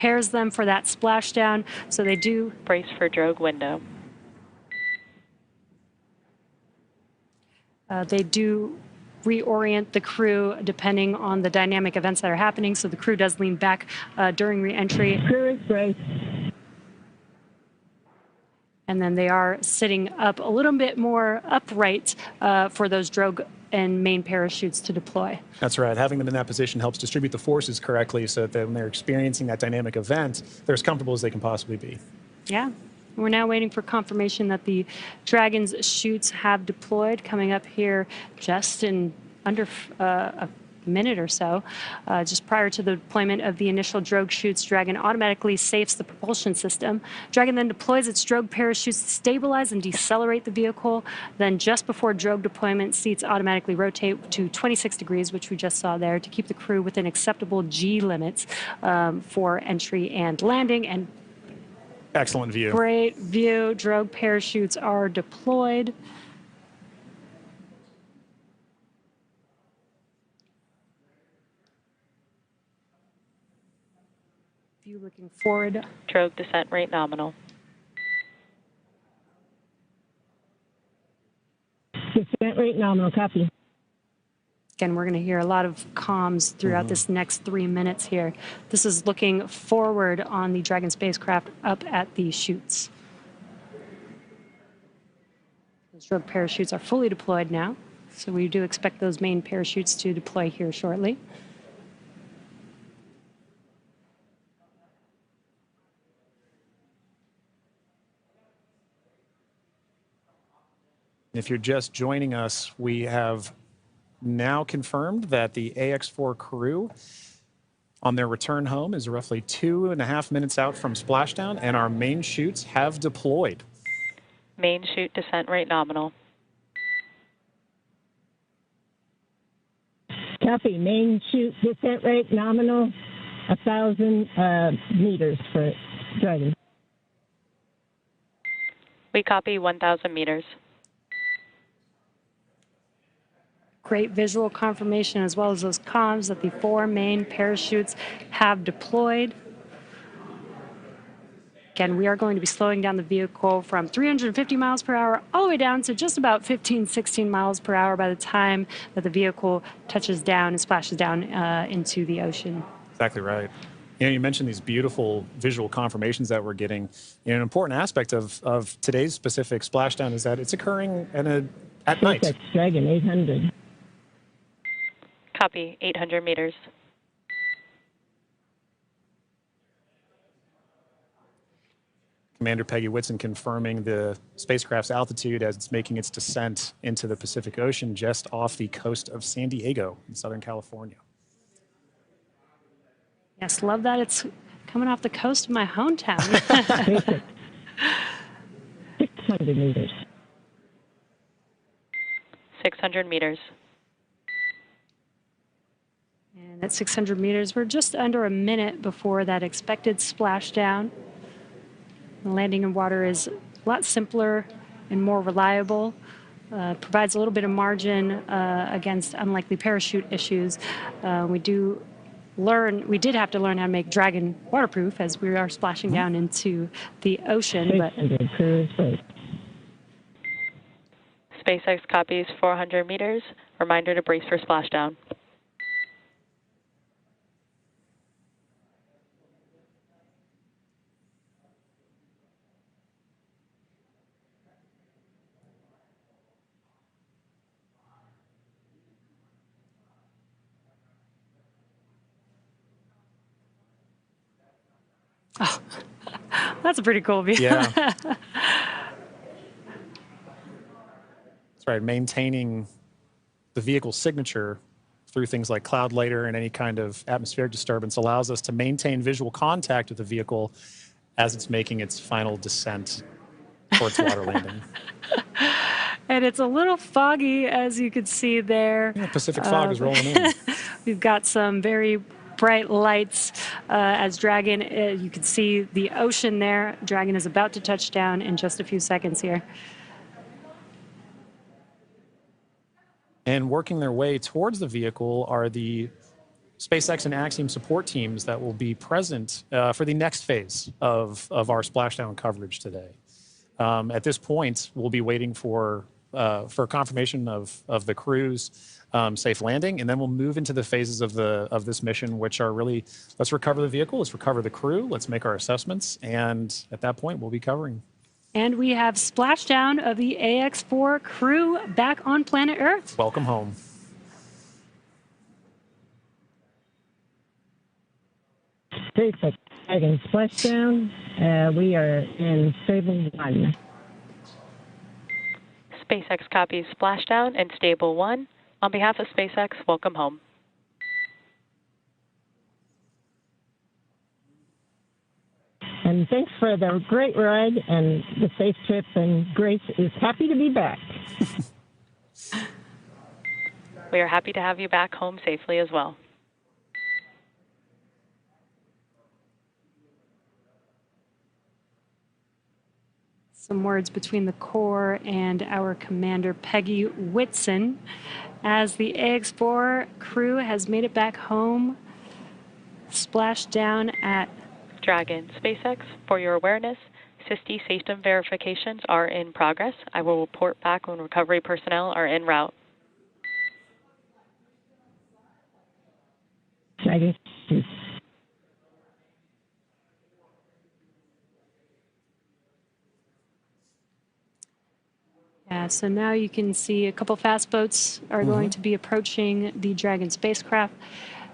prepares them for that splashdown. So they do brace for drogue window. They do reorient the crew depending on the dynamic events that are happening. So the crew does lean back during re-entry. Crew is braced. And then they are sitting up a little bit more upright for those drogue and main parachutes to deploy. That's right. Having them in that position helps distribute the forces correctly so that when they're experiencing that dynamic event, they're as comfortable as they can possibly be. Yeah. We're now waiting for confirmation that the Dragon's chutes have deployed, coming up here just in under a minute or so. Just prior to the deployment of the initial drogue chutes, Dragon automatically safes the propulsion system. Dragon then deploys its drogue parachutes to stabilize and decelerate the vehicle. Then just before drogue deployment, seats automatically rotate to 26 degrees, which we just saw there, to keep the crew within acceptable G limits for entry and landing. And excellent view. Great view. Drogue parachutes are deployed. View looking forward. Drogue descent rate nominal. Descent rate nominal, copy. Again, we're going to hear a lot of comms throughout this next 3 minutes here. This is looking forward on the Dragon spacecraft up at the chutes. Those drogue parachutes are fully deployed now, so we do expect those main parachutes to deploy here shortly. If you're just joining us, we have now confirmed that the AX-4 crew on their return home is roughly 2.5 minutes out from splashdown, and our main chutes have deployed. Main chute descent rate nominal. Copy. Main chute descent rate nominal, 1,000 meters for Dragon. We copy 1,000 meters. Great visual confirmation as well as those comms that the 4 main parachutes have deployed. Again, we are going to be slowing down the vehicle from 350 miles per hour all the way down to just about 15, 16 miles per hour by the time that the vehicle touches down and splashes down into the ocean. Exactly right. You know, you mentioned these beautiful visual confirmations that we're getting. You know, an important aspect of today's specific splashdown is that it's occurring at night. That's Dragon 800. Copy 800 meters. Commander Peggy Whitson confirming the spacecraft's altitude as it's making its descent into the Pacific Ocean just off the coast of San Diego in Southern California. Yes, love that it's coming off the coast of my hometown. 600 meters. 600 meters. And at 600 meters, we're just under a minute before that expected splashdown. The landing in water is a lot simpler and more reliable. Provides a little bit of margin against unlikely parachute issues. We did have to learn how to make Dragon waterproof as we are splashing down into the ocean. But SpaceX copies 400 meters. Reminder to brace for splashdown. Oh, that's a pretty cool view. Yeah. That's right. Maintaining the vehicle's signature through things like cloud layer and any kind of atmospheric disturbance allows us to maintain visual contact with the vehicle as it's making its final descent towards water landing. And it's a little foggy, as you can see there. Yeah, Pacific fog is rolling in. We've got some very bright lights as Dragon, you can see the ocean there. Dragon is about to touch down in just a few seconds here. And working their way towards the vehicle are the SpaceX and Axiom support teams that will be present for the next phase of our splashdown coverage today. At this point, we'll be waiting for confirmation of the crew's safe landing, and then we'll move into the phases of this mission, which are really, let's recover the vehicle, let's recover the crew, let's make our assessments, and at that point, we'll be covering. And we have splashdown of the AX-4 crew back on planet Earth. Welcome home. SpaceX Dragon splashdown. We are in Stable 1. SpaceX copies splashdown and Stable 1. On behalf of SpaceX, welcome home. And thanks for the great ride and the safe trip, and Grace is happy to be back. We are happy to have you back home safely as well. Some words between the Corps and our commander, Peggy Whitson, as the AX-4 crew has made it back home, splashed down at Dragon. SpaceX, for your awareness, SISTI system verifications are in progress. I will report back when recovery personnel are en route. Dragon. Yeah, so now you can see a couple fast boats are going to be approaching the Dragon spacecraft.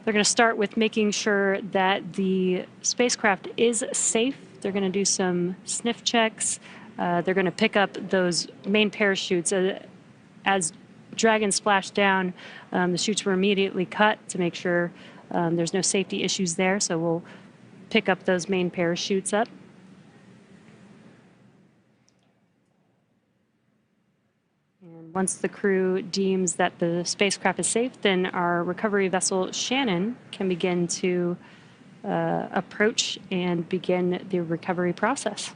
They're going to start with making sure that the spacecraft is safe. They're going to do some sniff checks. They're going to pick up those main parachutes. As Dragon splashed down, the chutes were immediately cut to make sure there's no safety issues there. So we'll pick up those main parachutes up. Once the crew deems that the spacecraft is safe, then our recovery vessel Shannon can begin to approach and begin the recovery process.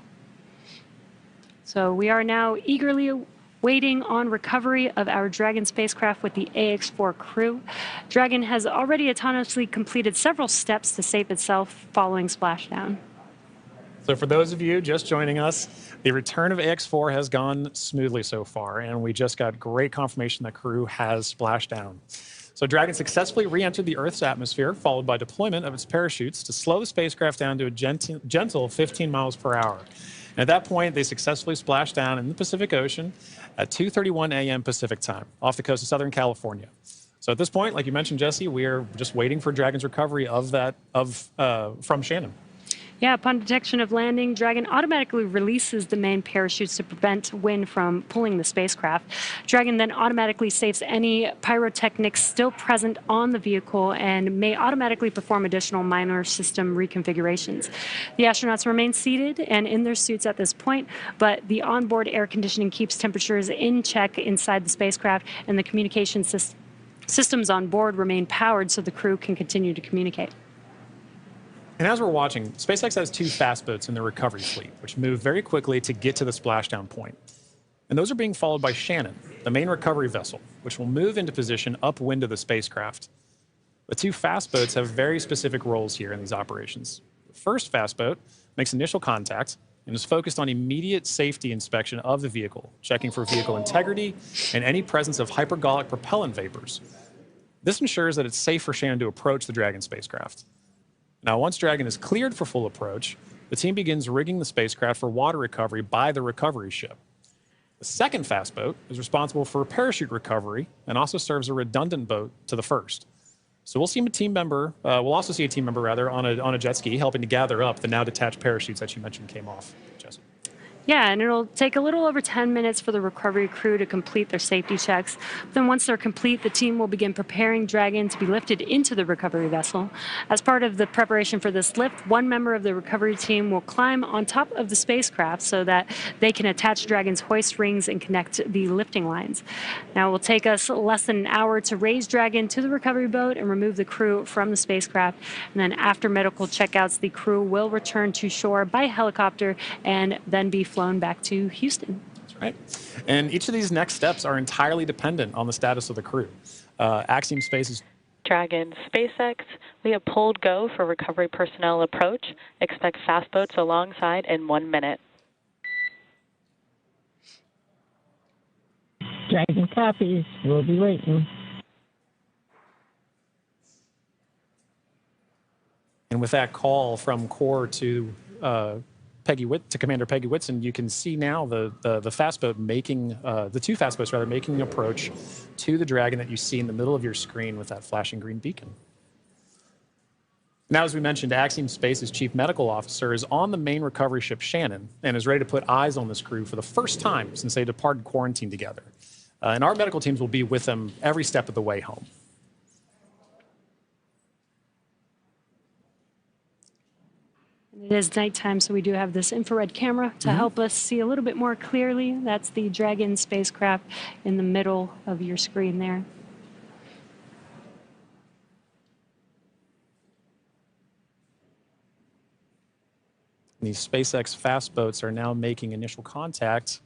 So we are now eagerly waiting on recovery of our Dragon spacecraft with the AX-4 crew. Dragon has already autonomously completed several steps to save itself following splashdown. So for those of you just joining us, the return of AX-4 has gone smoothly so far, and we just got great confirmation that crew has splashed down. So Dragon successfully re-entered the Earth's atmosphere, followed by deployment of its parachutes to slow the spacecraft down to a gentle 15 miles per hour. And at that point, they successfully splashed down in the Pacific Ocean at 2:31 a.m. Pacific time, off the coast of Southern California. So at this point, like you mentioned, Jesse, we are just waiting for Dragon's recovery from Shannon. Yeah, upon detection of landing, Dragon automatically releases the main parachutes to prevent wind from pulling the spacecraft. Dragon then automatically saves any pyrotechnics still present on the vehicle and may automatically perform additional minor system reconfigurations. The astronauts remain seated and in their suits at this point, but the onboard air conditioning keeps temperatures in check inside the spacecraft, and the communication systems on board remain powered so the crew can continue to communicate. And as we're watching, SpaceX has two fast boats in the recovery fleet, which move very quickly to get to the splashdown point. And those are being followed by Shannon, the main recovery vessel, which will move into position upwind of the spacecraft. The two fast boats have very specific roles here in these operations. The first fast boat makes initial contact and is focused on immediate safety inspection of the vehicle, checking for vehicle integrity and any presence of hypergolic propellant vapors. This ensures that it's safe for Shannon to approach the Dragon spacecraft. Now, once Dragon is cleared for full approach, the team begins rigging the spacecraft for water recovery by the recovery ship. The second fast boat is responsible for parachute recovery and also serves a redundant boat to the first. So we'll see a team member, we'll also see a team member rather on a jet ski helping to gather up the now detached parachutes that you mentioned came off. Jesse. Yeah, and it'll take a little over 10 minutes for the recovery crew to complete their safety checks. Then once they're complete, the team will begin preparing Dragon to be lifted into the recovery vessel. As part of the preparation for this lift, one member of the recovery team will climb on top of the spacecraft so that they can attach Dragon's hoist rings and connect the lifting lines. Now it will take us less than an hour to raise Dragon to the recovery boat and remove the crew from the spacecraft. And then after medical checkouts, the crew will return to shore by helicopter and then be flown back to Houston. That's right. And each of these next steps are entirely dependent on the status of the crew. Axiom Space's Dragon SpaceX, we have pulled go for recovery personnel approach. Expect fast boats alongside in 1 minute. Dragon copies. We'll be waiting. And with that call from Core to Commander Peggy Whitson, you can see now the fast boat making the two fast boats rather making an approach to the Dragon that you see in the middle of your screen with that flashing green beacon. Now, as we mentioned, Axiom Space's Chief Medical Officer is on the main recovery ship Shannon and is ready to put eyes on this crew for the first time since they departed quarantine together. And our medical teams will be with them every step of the way home. It is nighttime, so we do have this infrared camera to help us see a little bit more clearly. That's the Dragon spacecraft in the middle of your screen there. These SpaceX fast boats are now making initial contact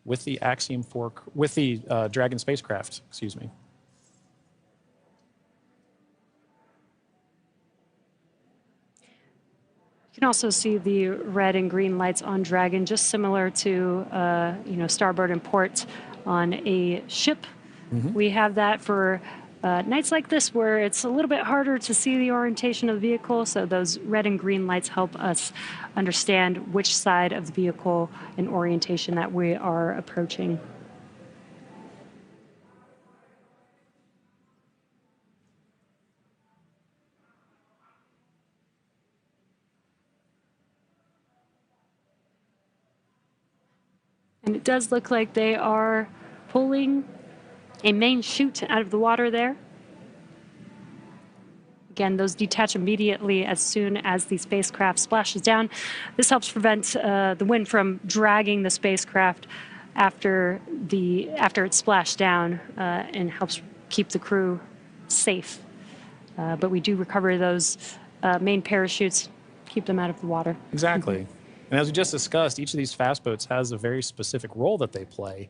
with the Dragon spacecraft. Excuse me. You can also see the red and green lights on Dragon, just similar to starboard and port on a ship. We have that for nights like this where it's a little bit harder to see the orientation of the vehicle, so those red and green lights help us understand which side of the vehicle and orientation that we are approaching. And it does look like they are pulling a main chute out of the water there. Again, those detach immediately as soon as the spacecraft splashes down. This helps prevent the wind from dragging the spacecraft after it's splashed down and helps keep the crew safe. But we do recover those main parachutes, keep them out of the water. Exactly. And as we just discussed, each of these fast boats has a very specific role that they play.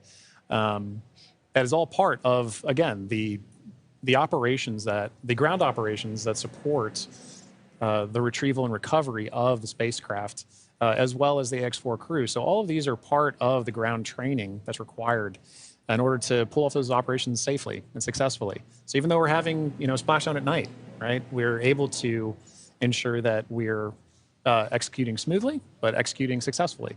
That is all part of, again, the ground operations that support the retrieval and recovery of the spacecraft, as well as the X4 crew. So all of these are part of the ground training that's required in order to pull off those operations safely and successfully. So even though we're having, splashdown at night, right, we're able to ensure that we're executing smoothly, but executing successfully.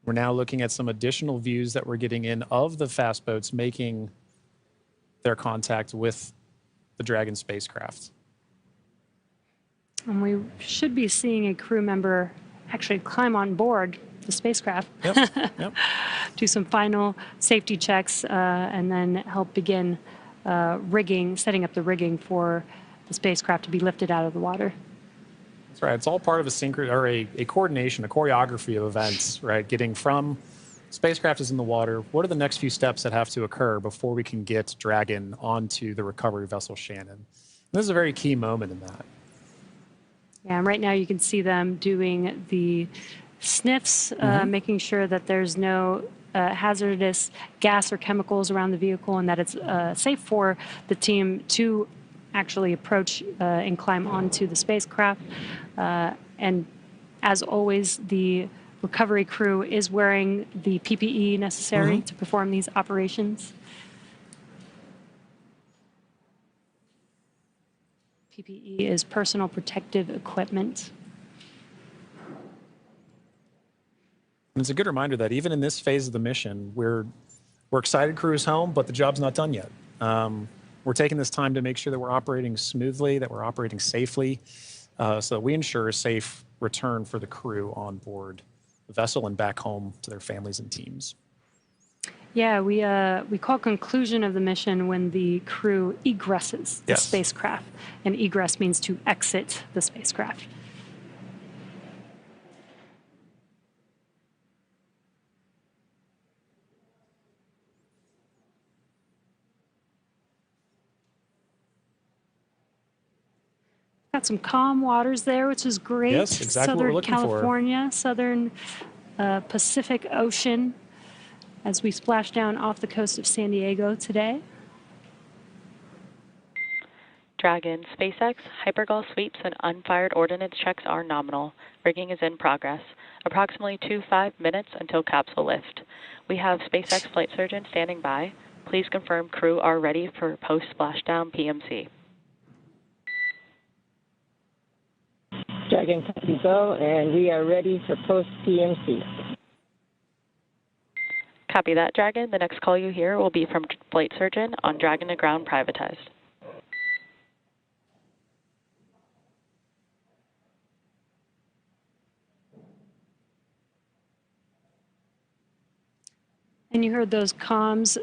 We're now looking at some additional views that we're getting in of the fast boats making their contact with the Dragon spacecraft. And we should be seeing a crew member actually climb on board the spacecraft, Yep. do some final safety checks, and then help begin setting up the rigging for the spacecraft to be lifted out of the water. That's right. It's all part of a coordination, a choreography of events, right? Getting from spacecraft is in the water. What are the next few steps that have to occur before we can get Dragon onto the recovery vessel Shannon? And this is a very key moment in that. Yeah, and right now you can see them doing the sniffs, making sure that there's no hazardous gas or chemicals around the vehicle and that it's safe for the team to actually approach and climb onto the spacecraft. And as always, the recovery crew is wearing the PPE necessary to perform these operations. PPE is personal protective equipment. And it's a good reminder that even in this phase of the mission, we're excited crew is home, but the job's not done yet. We're taking this time to make sure that we're operating smoothly, that we're operating safely, so that we ensure a safe return for the crew on board the vessel and back home to their families and teams. Yeah, we call conclusion of the mission when the crew egresses the spacecraft, and egress means to exit the spacecraft. Got some calm waters there, which is great. Yes, exactly what we're Southern looking for. California, southern Pacific Ocean, as we splash down off the coast of San Diego today. Dragon, SpaceX, hypergol sweeps, and unfired ordnance checks are nominal. Rigging is in progress. Approximately 5 minutes until capsule lift. We have SpaceX flight surgeon standing by. Please confirm crew are ready for post-splashdown PMC. Dragon, copy go, and we are ready for post-PMC. Copy that, Dragon. The next call you hear will be from flight surgeon on Dragon to ground privatized. And you heard those comms.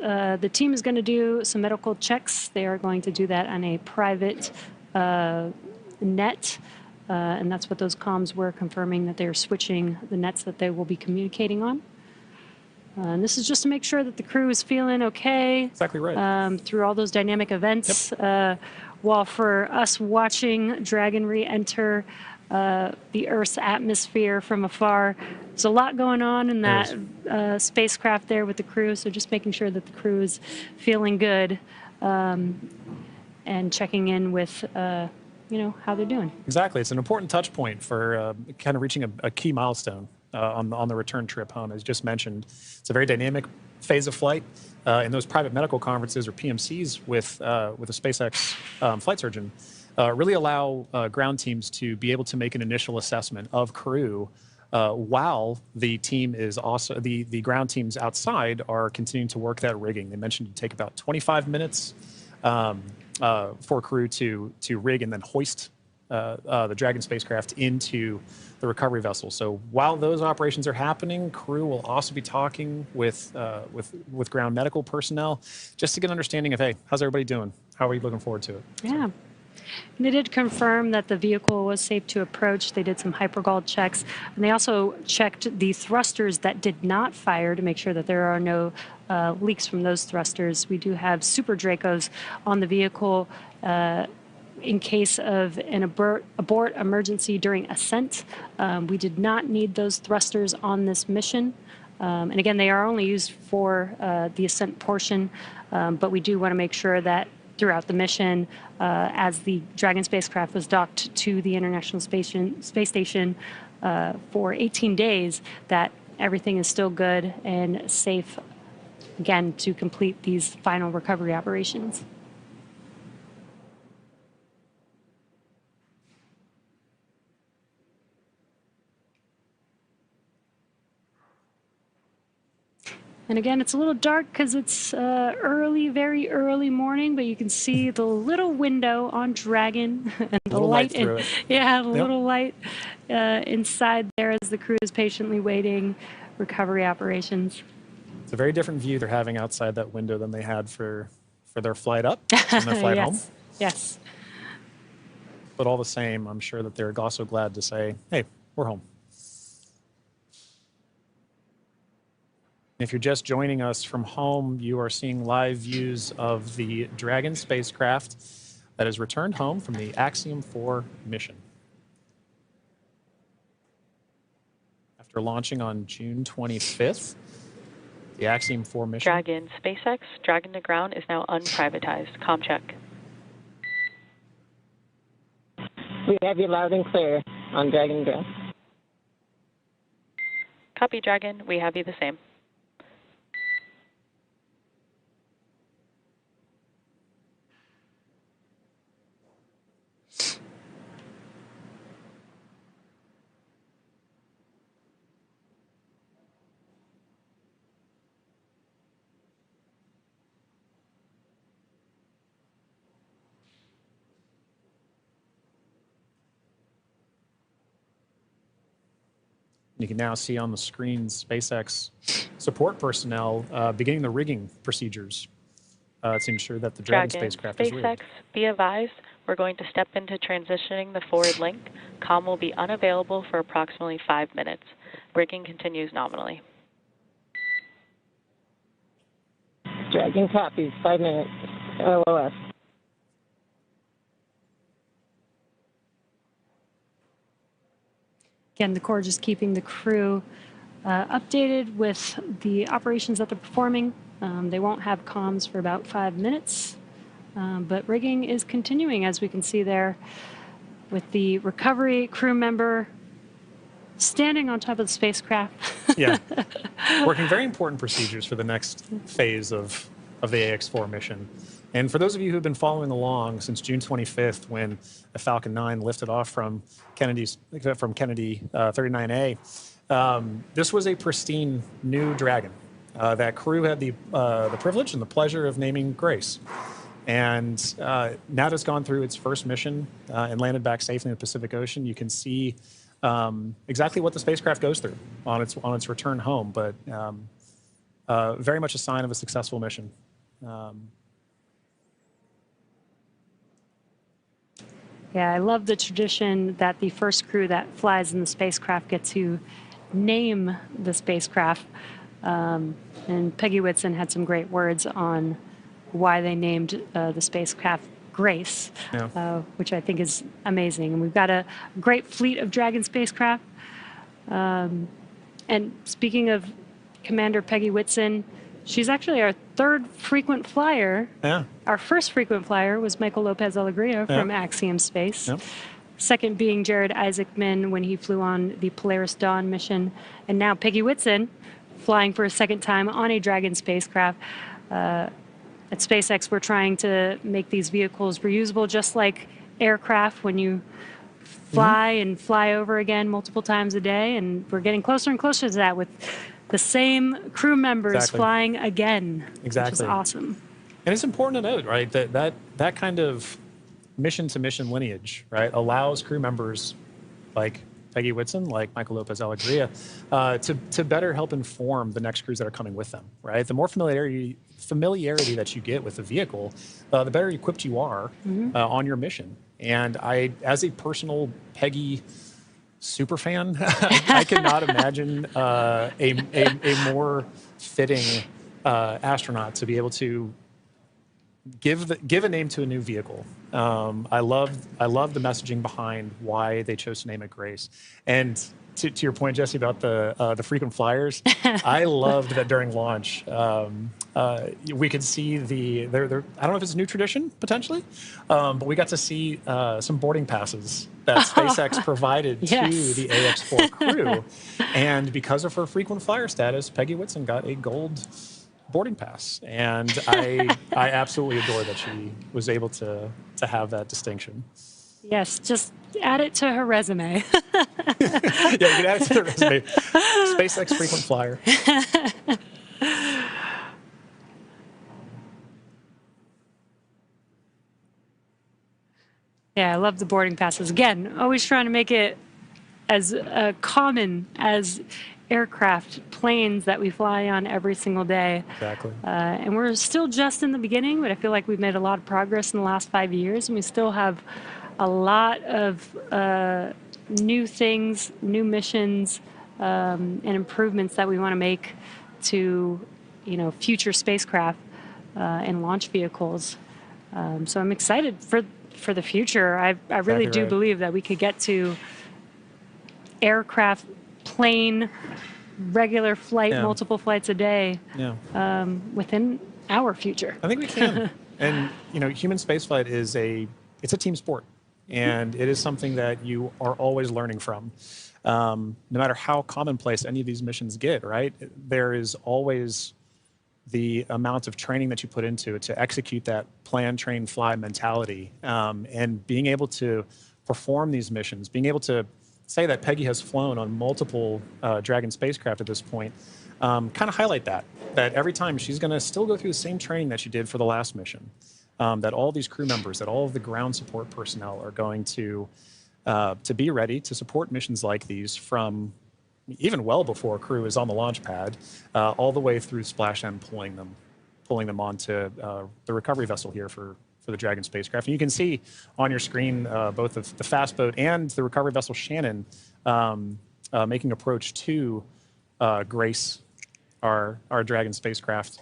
The team is going to do some medical checks. They are going to do that on a private net. And that's what those comms were, confirming that they're switching the nets that they will be communicating on. And this is just to make sure that the crew is feeling okay. Exactly right. Through all those dynamic events. Yep. While for us watching Dragon re-enter the Earth's atmosphere from afar, there's a lot going on in that spacecraft there with the crew. So just making sure that the crew is feeling good and checking in with how they're doing. Exactly. It's an important touch point for kind of reaching a key milestone on the return trip home. As just mentioned, it's a very dynamic phase of flight. In those private medical conferences or PMCs with a SpaceX flight surgeon, really allow ground teams to be able to make an initial assessment of crew while the team is also, the ground teams outside are continuing to work that rigging. They mentioned it would take about 25 minutes for crew to rig and then hoist the Dragon spacecraft into the recovery vessel. So while those operations are happening, crew will also be talking with ground medical personnel just to get an understanding of, hey, how's everybody doing? How are you looking forward to it? Yeah. And they did confirm that the vehicle was safe to approach. They did some hypergol checks, and they also checked the thrusters that did not fire to make sure that there are no leaks from those thrusters. We do have Super Dracos on the vehicle in case of an abort emergency during ascent. We did not need those thrusters on this mission. And again, they are only used for the ascent portion, but we do want to make sure that throughout the mission, as the Dragon spacecraft was docked to the International Space Station for 18 days, that everything is still good and safe, again, to complete these final recovery operations. And again, it's a little dark because it's early, very early morning, but you can see the little window on Dragon and the light. Yeah, the little light inside there as the crew is patiently waiting recovery operations. It's a very different view they're having outside that window than they had for their flight up and their flight home. Yes. But all the same, I'm sure that they're also glad to say, hey, we're home. If you're just joining us from home, you are seeing live views of the Dragon spacecraft that has returned home from the Axiom 4 mission. After launching on June 25th, the Axiom 4 mission... Dragon SpaceX, Dragon to ground is now unprivatized. Comm check. We have you loud and clear on Dragon ground. Copy, Dragon. We have you the same. You can now see on the screen SpaceX support personnel beginning the rigging procedures to ensure that the Dragon spacecraft is rigged. SpaceX, be advised, we're going to step into transitioning the forward link. Comm will be unavailable for approximately 5 minutes. Rigging continues nominally. Dragon copies, 5 minutes. LOS. Again, the Corps just keeping the crew updated with the operations that they're performing. They won't have comms for about 5 minutes, but rigging is continuing, as we can see there, with the recovery crew member standing on top of the spacecraft. Yeah, working very important procedures for the next phase of the AX-4 mission. And for those of you who've been following along since June 25th, when the Falcon 9 lifted off from Kennedy 39A, this was a pristine new Dragon. That crew had the privilege and the pleasure of naming Grace. And now it's gone through its first mission and landed back safely in the Pacific Ocean. You can see exactly what the spacecraft goes through on its return home, but very much a sign of a successful mission. Yeah, I love the tradition that the first crew that flies in the spacecraft get to name the spacecraft. And Peggy Whitson had some great words on why they named the spacecraft Grace, Yeah. which I think is amazing. And we've got a great fleet of Dragon spacecraft. And speaking of Commander Peggy Whitson, she's actually our third frequent flyer. Yeah. Our first frequent flyer was Michael Lopez Alegria from Axiom Space. Yeah. Second being Jared Isaacman when he flew on the Polaris Dawn mission. And now Peggy Whitson flying for a second time on a Dragon spacecraft. At SpaceX, we're trying to make these vehicles reusable, just like aircraft when you fly and fly over again multiple times a day. And we're getting closer and closer to that with the same crew members flying again, which is awesome. And it's important to note, right, that kind of mission-to-mission lineage, right, allows crew members like Peggy Whitson, like Michael Lopez Alegria, to better help inform the next crews that are coming with them, right? The more familiarity that you get with the vehicle, the better equipped you are on your mission. And I, as a personal Peggy super fan, I cannot imagine a more fitting astronaut to be able to give a name to a new vehicle. I love the messaging behind why they chose to name it Grace. And to your point, Jesse, about the frequent flyers, I loved that during launch we could see I don't know if it's a new tradition potentially, but we got to see some boarding passes that SpaceX provided to the AX-4 crew, and because of her frequent flyer status, Peggy Whitson got a gold boarding pass, and I absolutely adore that she was able to have that distinction. Yes, just add it to her resume. Yeah, you can add it to the resume. SpaceX frequent flyer. Yeah, I love the boarding passes. Again, always trying to make it as common as aircraft, planes that we fly on every single day. Exactly. And we're still just in the beginning, but I feel like we've made a lot of progress in the last 5 years, and we still have a lot of new things, new missions, and improvements that we want to make to, future spacecraft and launch vehicles. So I'm excited for the future. I really do believe that we could get to aircraft, plane, regular flight, multiple flights a day within our future. I think we can. And human spaceflight is a team sport, and it is something that you are always learning from. No matter how commonplace any of these missions get, right? There is always the amount of training that you put into it to execute that plan, train, fly mentality, and being able to perform these missions, being able to say that Peggy has flown on multiple Dragon spacecraft at this point, kind of highlight that every time she's going to still go through the same training that she did for the last mission, that all these crew members, that all of the ground support personnel are going to be ready to support missions like these from even well before a crew is on the launch pad, all the way through splashdown, pulling them onto the recovery vessel here for the Dragon spacecraft. And you can see on your screen both the fast boat and the recovery vessel Shannon making approach to Grace, our Dragon spacecraft.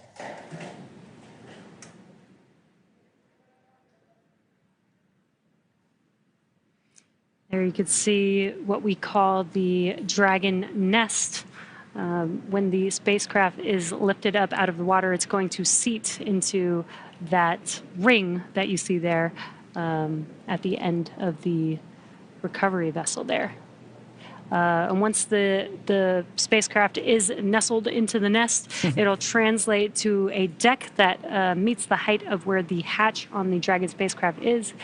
There you can see what we call the Dragon nest. When the spacecraft is lifted up out of the water, it's going to seat into that ring that you see there at the end of the recovery vessel there. And once the spacecraft is nestled into the nest, it'll translate to a deck that meets the height of where the hatch on the Dragon spacecraft is.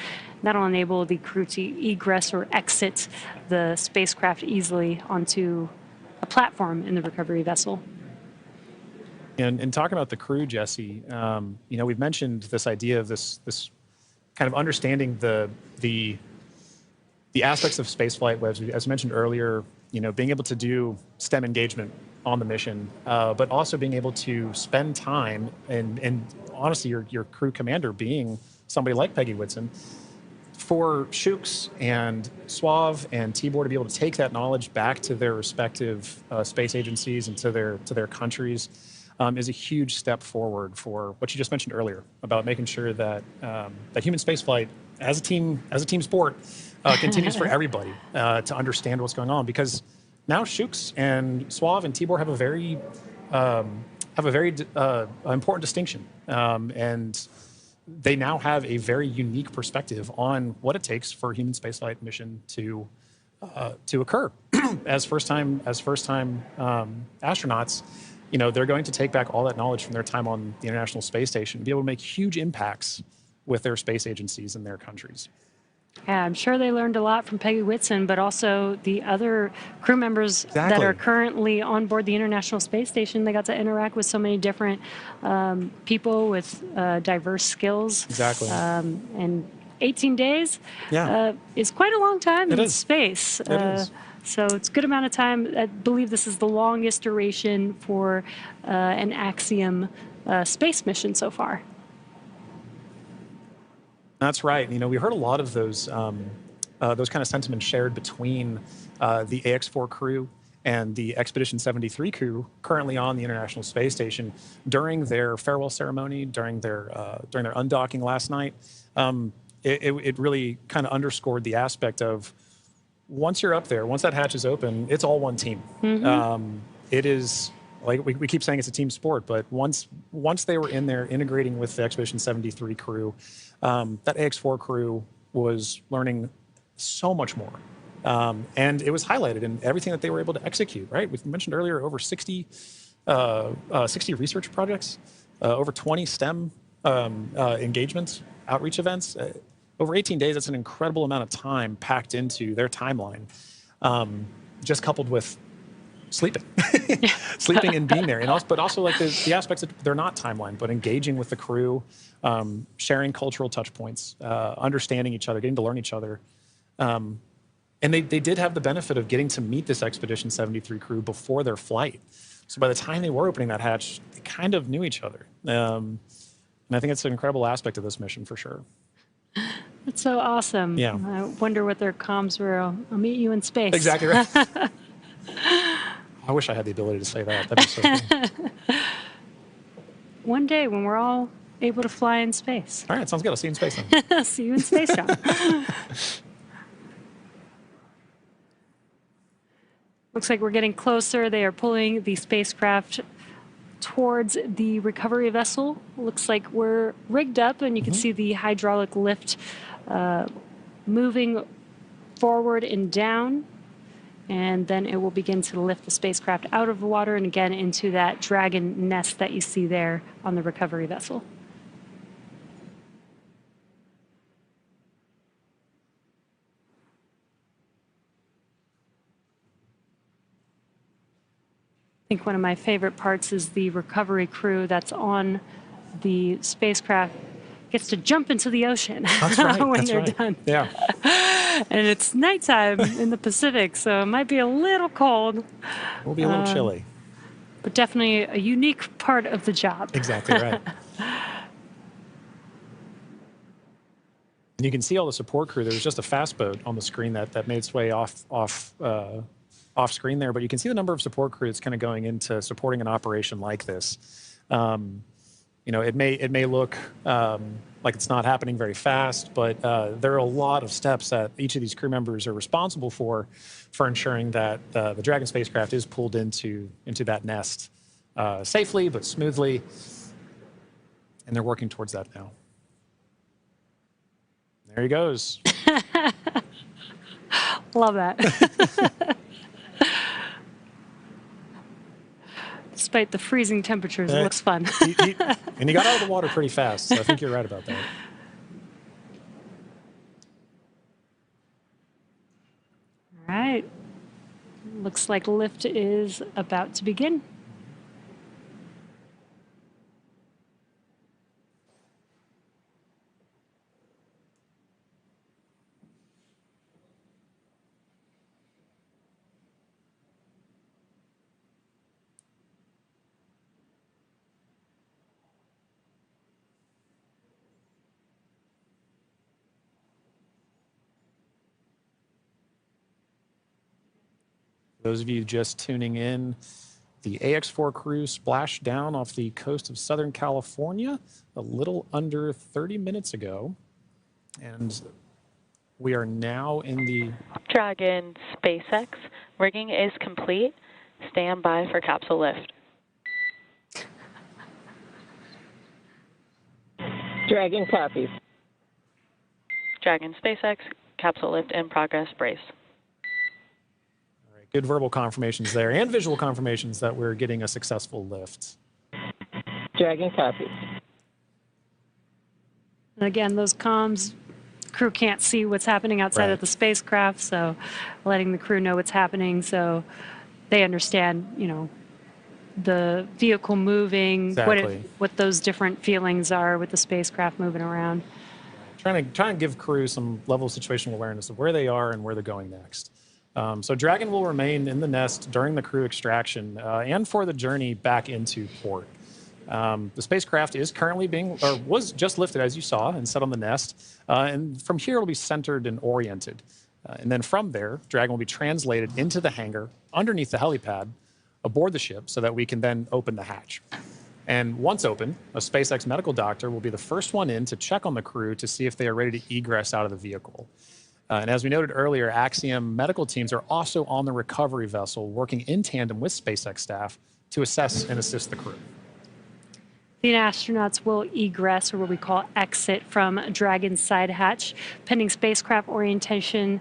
That'll enable the crew to egress or exit the spacecraft easily onto a platform in the recovery vessel. And talking about the crew, Jesse, we've mentioned this idea of this kind of understanding the aspects of spaceflight, as mentioned earlier, being able to do STEM engagement on the mission, but also being able to spend time and honestly, your crew commander being somebody like Peggy Whitson, for Shukes and Suave and Tibor to be able to take that knowledge back to their respective space agencies and to their countries is a huge step forward for what you just mentioned earlier about making sure that that human spaceflight as a team sport continues for everybody to understand what's going on, because now Shukes and Suave and Tibor have a very important distinction, and they now have a very unique perspective on what it takes for a human spaceflight mission to occur. as first time astronauts, they're going to take back all that knowledge from their time on the International Space Station and be able to make huge impacts with their space agencies in their countries. Yeah, I'm sure they learned a lot from Peggy Whitson, but also the other crew members that are currently on board the International Space Station. They got to interact with so many different people with diverse skills. Exactly. And 18 days is quite a long time in space. It is. So it's a good amount of time. I believe this is the longest duration for an Axiom space mission so far. That's right. We heard a lot of those kind of sentiments shared between the AX-4 crew and the Expedition 73 crew currently on the International Space Station during their farewell ceremony, during their undocking last night. It really kind of underscored the aspect of once you're up there, once that hatch is open, it's all one team. Mm-hmm. It is. Like we keep saying, it's a team sport, but once they were in there integrating with the Expedition 73 crew, that AX-4 crew was learning so much more. And it was highlighted in everything that they were able to execute, right? We mentioned earlier over 60 research projects, over 20 STEM engagements, outreach events. Over 18 days, that's an incredible amount of time packed into their timeline, just coupled with sleeping and being there, but also like the aspects that they're not timeline, but engaging with the crew, sharing cultural touch points, understanding each other, getting to learn each other. And they did have the benefit of getting to meet this Expedition 73 crew before their flight. So by the time they were opening that hatch, they kind of knew each other. And I think it's an incredible aspect of this mission for sure. That's so awesome. Yeah. I wonder what their comms were. I'll meet you in space. Exactly right. I wish I had the ability to say that. That'd be so cool. One day when we're all able to fly in space. All right, sounds good. I'll see you in space then. See you in space, John. Looks like we're getting closer. They are pulling the spacecraft towards the recovery vessel. Looks like we're rigged up, and you can see the hydraulic lift moving forward and down. And then it will begin to lift the spacecraft out of the water and again into that Dragon nest that you see there on the recovery vessel. I think one of my favorite parts is the recovery crew that's on the spacecraft gets to jump into the ocean when they're done. Yeah. And it's nighttime in the Pacific, so it might be a little cold. We'll be a little chilly. But definitely a unique part of the job. Exactly right. And you can see all the support crew. There was just a fast boat on the screen that made its way off screen there, but you can see the number of support crew that's kind of going into supporting an operation like this. it may look like it's not happening very fast, but there are a lot of steps that each of these crew members are responsible for ensuring that the Dragon spacecraft is pulled into that nest safely but smoothly, and they're working towards that now. There he goes. Love that. Despite the freezing temperatures, it looks fun. And he got out of the water pretty fast, so I think you're right about that. All right. Looks like lift is about to begin. For those of you just tuning in, the AX4 crew splashed down off the coast of Southern California a little under 30 minutes ago. And we are now in the Dragon SpaceX, rigging is complete. Stand by for capsule lift. Dragon copies. Dragon SpaceX, capsule lift in progress, brace. good verbal confirmations there and visual confirmations that we're getting a successful lift. Dragon copies. And again, those comms, crew can't see what's happening outside of the spacecraft, so letting the crew know what's happening so they understand, you know, the vehicle moving, what those different feelings are with the spacecraft moving around. Trying to give crew some level of situational awareness of where they are and where they're going next. So Dragon will remain in the nest during the crew extraction and for the journey back into port. The spacecraft is currently was just lifted, as you saw, and set on the nest. And from here, it'll be centered and oriented. And then from there, Dragon will be translated into the hangar underneath the helipad aboard the ship so that we can then open the hatch. And once open, a SpaceX medical doctor will be the first one in to check on the crew to see if they are ready to egress out of the vehicle. And as we noted earlier, Axiom medical teams are also on the recovery vessel working in tandem with SpaceX staff to assess and assist the crew. The astronauts will egress, or what we call exit, from Dragon's side hatch, pending spacecraft orientation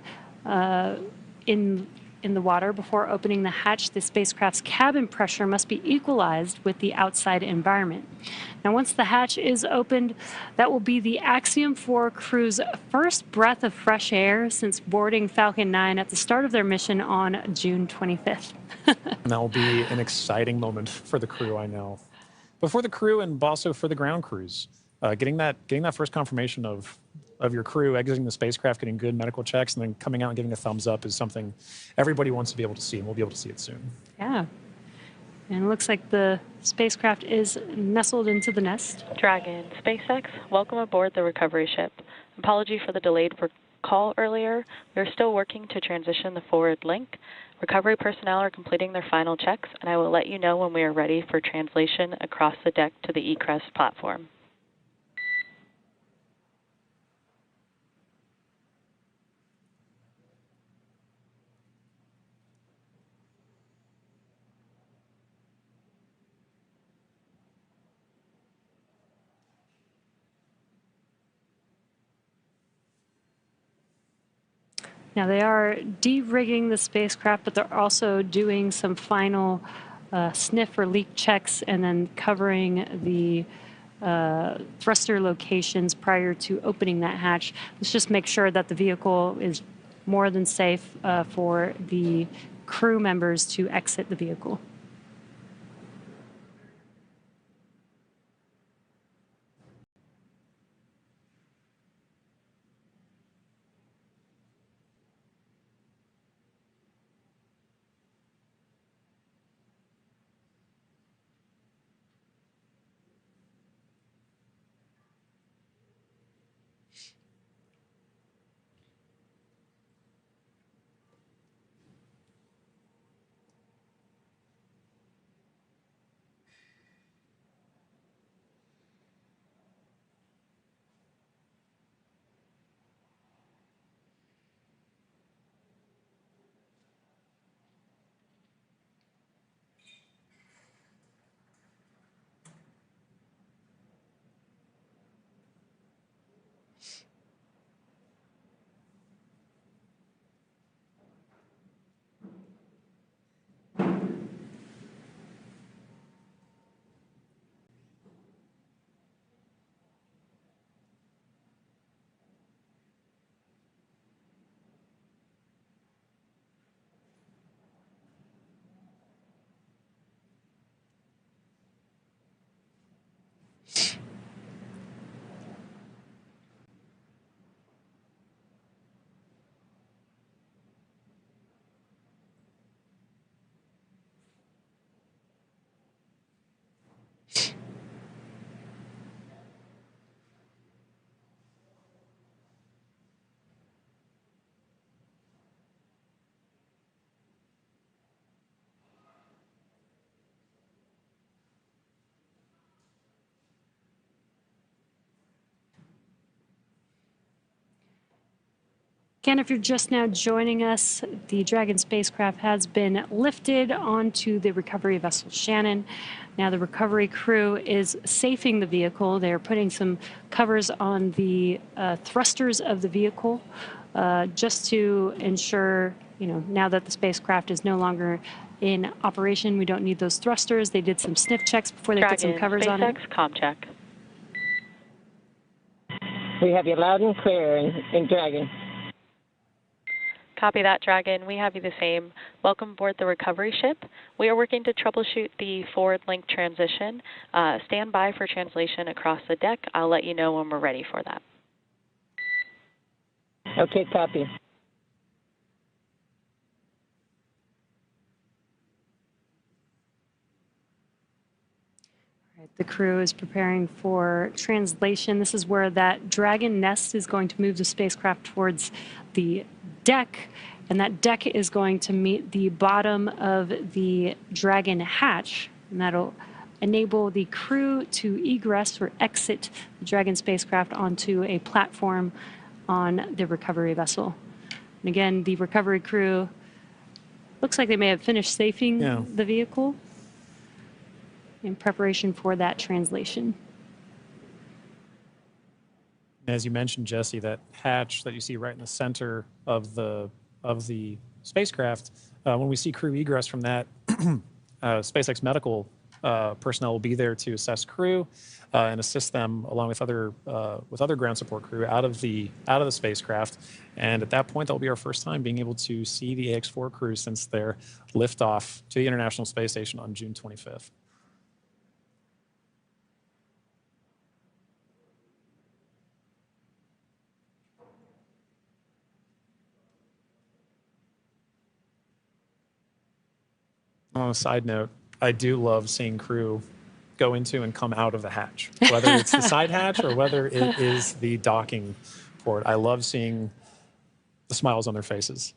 in the water. Before opening the hatch, the spacecraft's cabin pressure must be equalized with the outside environment. Now, once the hatch is opened, that will be the Axiom 4 crew's first breath of fresh air since boarding Falcon 9 at the start of their mission on June 25th. And that will be an exciting moment for the crew, I know. But for the crew and also for the ground crews, getting that first confirmation of your crew exiting the spacecraft, getting good medical checks, and then coming out and giving a thumbs up is something everybody wants to be able to see, and we'll be able to see it soon. Yeah. And it looks like the spacecraft is nestled into the nest. Dragon SpaceX, welcome aboard the recovery ship. Apology for the delayed call earlier. We are still working to transition the forward link. Recovery personnel are completing their final checks, and I will let you know when we are ready for translation across the deck to the egress platform. Now, they are de-rigging the spacecraft, but they're also doing some final sniff or leak checks and then covering the thruster locations prior to opening that hatch. Let's just make sure that the vehicle is more than safe for the crew members to exit the vehicle. Again, if you're just now joining us, the Dragon spacecraft has been lifted onto the recovery vessel Shannon. Now the recovery crew is safing the vehicle. They're putting some covers on the thrusters of the vehicle just to ensure, now that the spacecraft is no longer in operation, we don't need those thrusters. They did some sniff checks before they put some covers on it. SpaceX, comm check. We have you loud and clear in Dragon. Copy that, Dragon. We have you the same. Welcome aboard the recovery ship. We are working to troubleshoot the forward link transition. Stand by for translation across the deck. I'll let you know when we're ready for that. Okay, copy. The crew is preparing for translation. This is where that Dragon nest is going to move the spacecraft towards the deck, and that deck is going to meet the bottom of the Dragon hatch, and that'll enable the crew to egress or exit the Dragon spacecraft onto a platform on the recovery vessel. And again, the recovery crew looks like they may have finished safing the vehicle in preparation for that translation. As you mentioned, Jesse, that hatch that you see right in the center of the spacecraft, when we see crew egress from that, SpaceX medical personnel will be there to assess crew and assist them along with other ground support crew out of the spacecraft. And at that point, that'll be our first time being able to see the AX-4 crew since their liftoff to the International Space Station on June 25th. On a side note, I do love seeing crew go into and come out of the hatch, whether it's the side hatch or whether it is the docking port. I love seeing the smiles on their faces.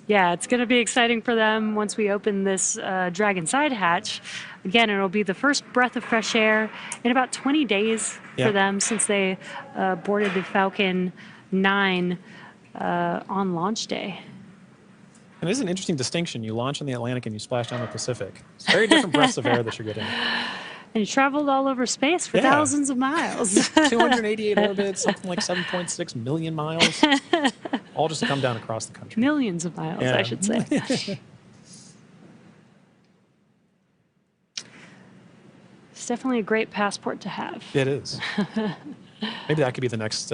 Yeah, it's going to be exciting for them once we open this Dragon side hatch. Again, it'll be the first breath of fresh air in about 20 days for them since they boarded the Falcon 9 on launch day. And it is an interesting distinction. You launch in the Atlantic and you splash down the Pacific. It's very different breaths of air that you're getting. And you traveled all over space for thousands of miles. 288 orbits, something like 7.6 million miles, all just to come down across the country. Millions of miles, I should say. It's definitely a great passport to have. It is. Maybe that could be the next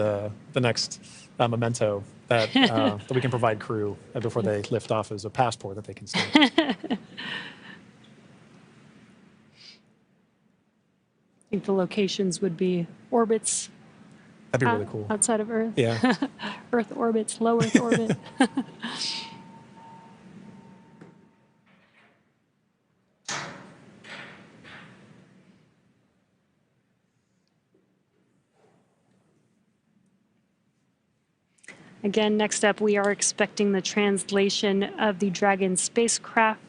memento that we can provide crew before they lift off as a passport that they can stamp. I think the locations would be orbits. That'd be really cool. Outside of Earth. Yeah. Earth orbits, low Earth orbit. Again, next up, we are expecting the translation of the Dragon spacecraft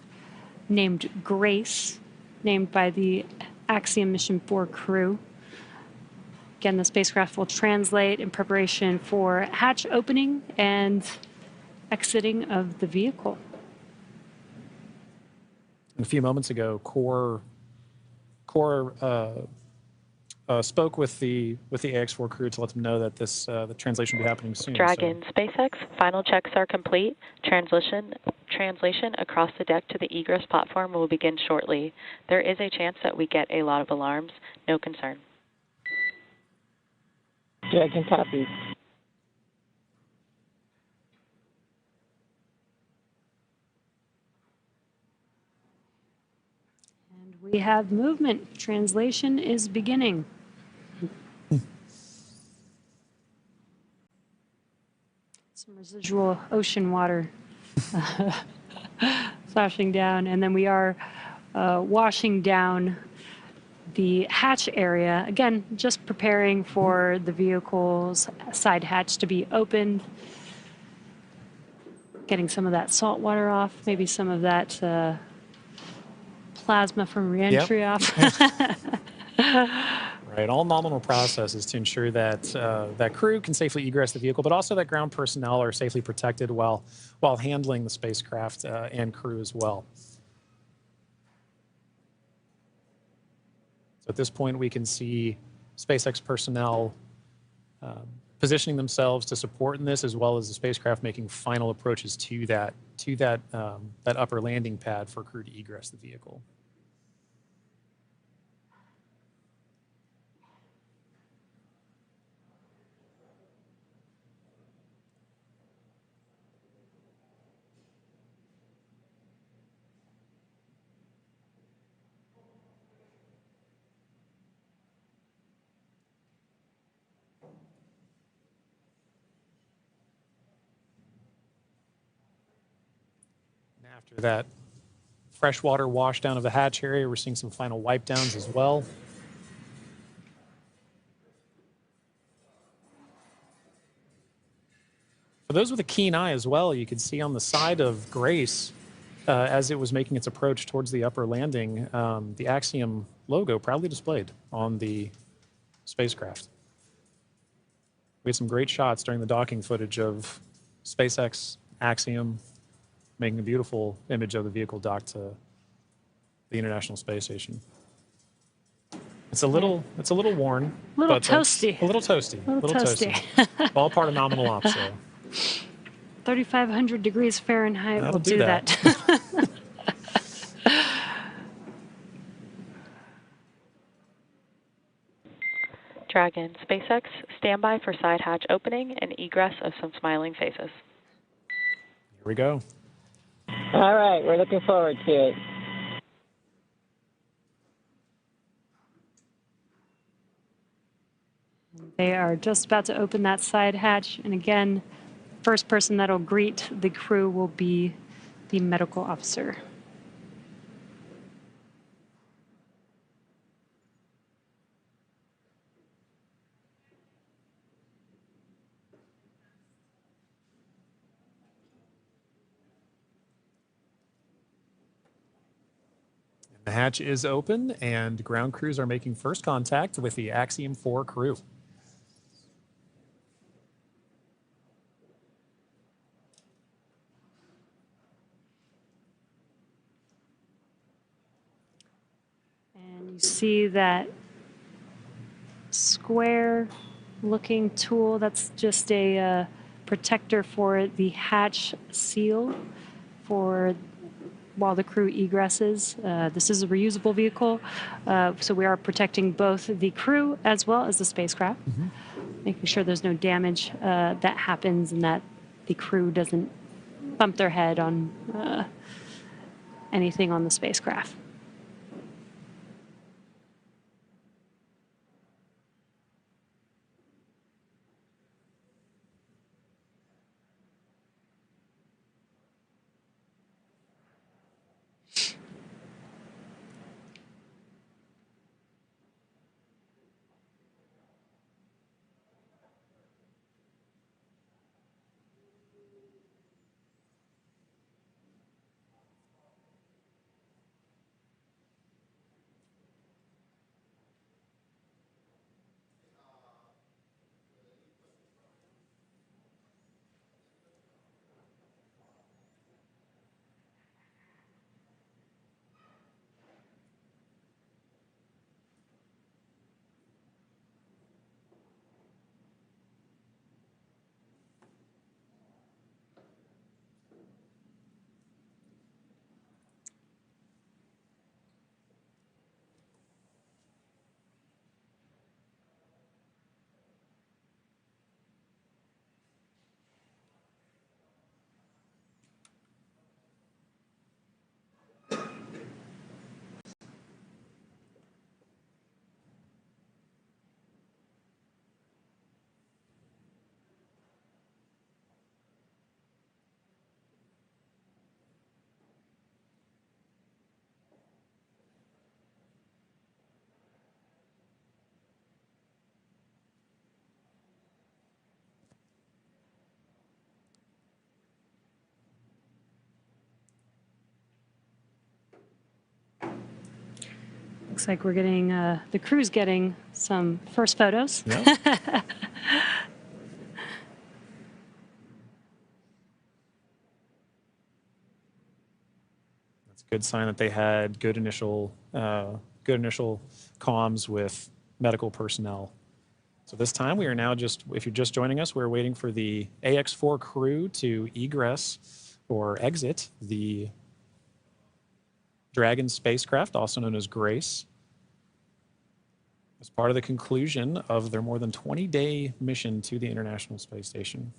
named Grace, named by the Axiom Mission 4 crew. Again, the spacecraft will translate in preparation for hatch opening and exiting of the vehicle. A few moments ago, Core spoke with the AX-4 crew to let them know that the translation will be happening soon. Dragon, SpaceX, final checks are complete. Translation across the deck to the egress platform will begin shortly. There is a chance that we get a lot of alarms. No concern. Dragon copies. And we have movement. Translation is beginning. Some residual ocean water splashing down, and then we are washing down the hatch area. Again, just preparing for the vehicle's side hatch to be opened. Getting some of that salt water off, maybe some of that plasma from reentry off. Right. Right, all nominal processes to ensure that that crew can safely egress the vehicle, but also that ground personnel are safely protected while handling the spacecraft and crew as well. So at this point, we can see SpaceX personnel positioning themselves to support in this, as well as the spacecraft making final approaches to that upper landing pad for crew to egress the vehicle. After that freshwater washdown of the hatch area, we're seeing some final wipe downs as well. For those with a keen eye as well, you can see on the side of Grace, as it was making its approach towards the upper landing, the Axiom logo proudly displayed on the spacecraft. We had some great shots during the docking footage of SpaceX, Axiom, making a beautiful image of the vehicle docked to the International Space Station. It's a little worn, A little but toasty. A little toasty. A little toasty. All part of nominal ops, though. 3,500 degrees Fahrenheit That'll will do that. Dragon, SpaceX, stand by for side hatch opening and egress of some smiling faces. Here we go. All right, we're looking forward to it. They are just about to open that side hatch. And again, first person that'll greet the crew will be the medical officer. The hatch is open, and ground crews are making first contact with the Axiom 4 crew. And you see that square looking tool, that's just a protector for the hatch seal for while the crew egresses. This is a reusable vehicle, so we are protecting both the crew as well as the spacecraft, making sure there's no damage that happens and that the crew doesn't bump their head on anything on the spacecraft. Looks like we're getting, the crew's getting some first photos. Yep. That's a good sign that they had good initial comms with medical personnel. So this time we are now just, if you're just joining us, we're waiting for the AX-4 crew to egress or exit the Dragon spacecraft, also known as Grace, as part of the conclusion of their more than 20-day mission to the International Space Station.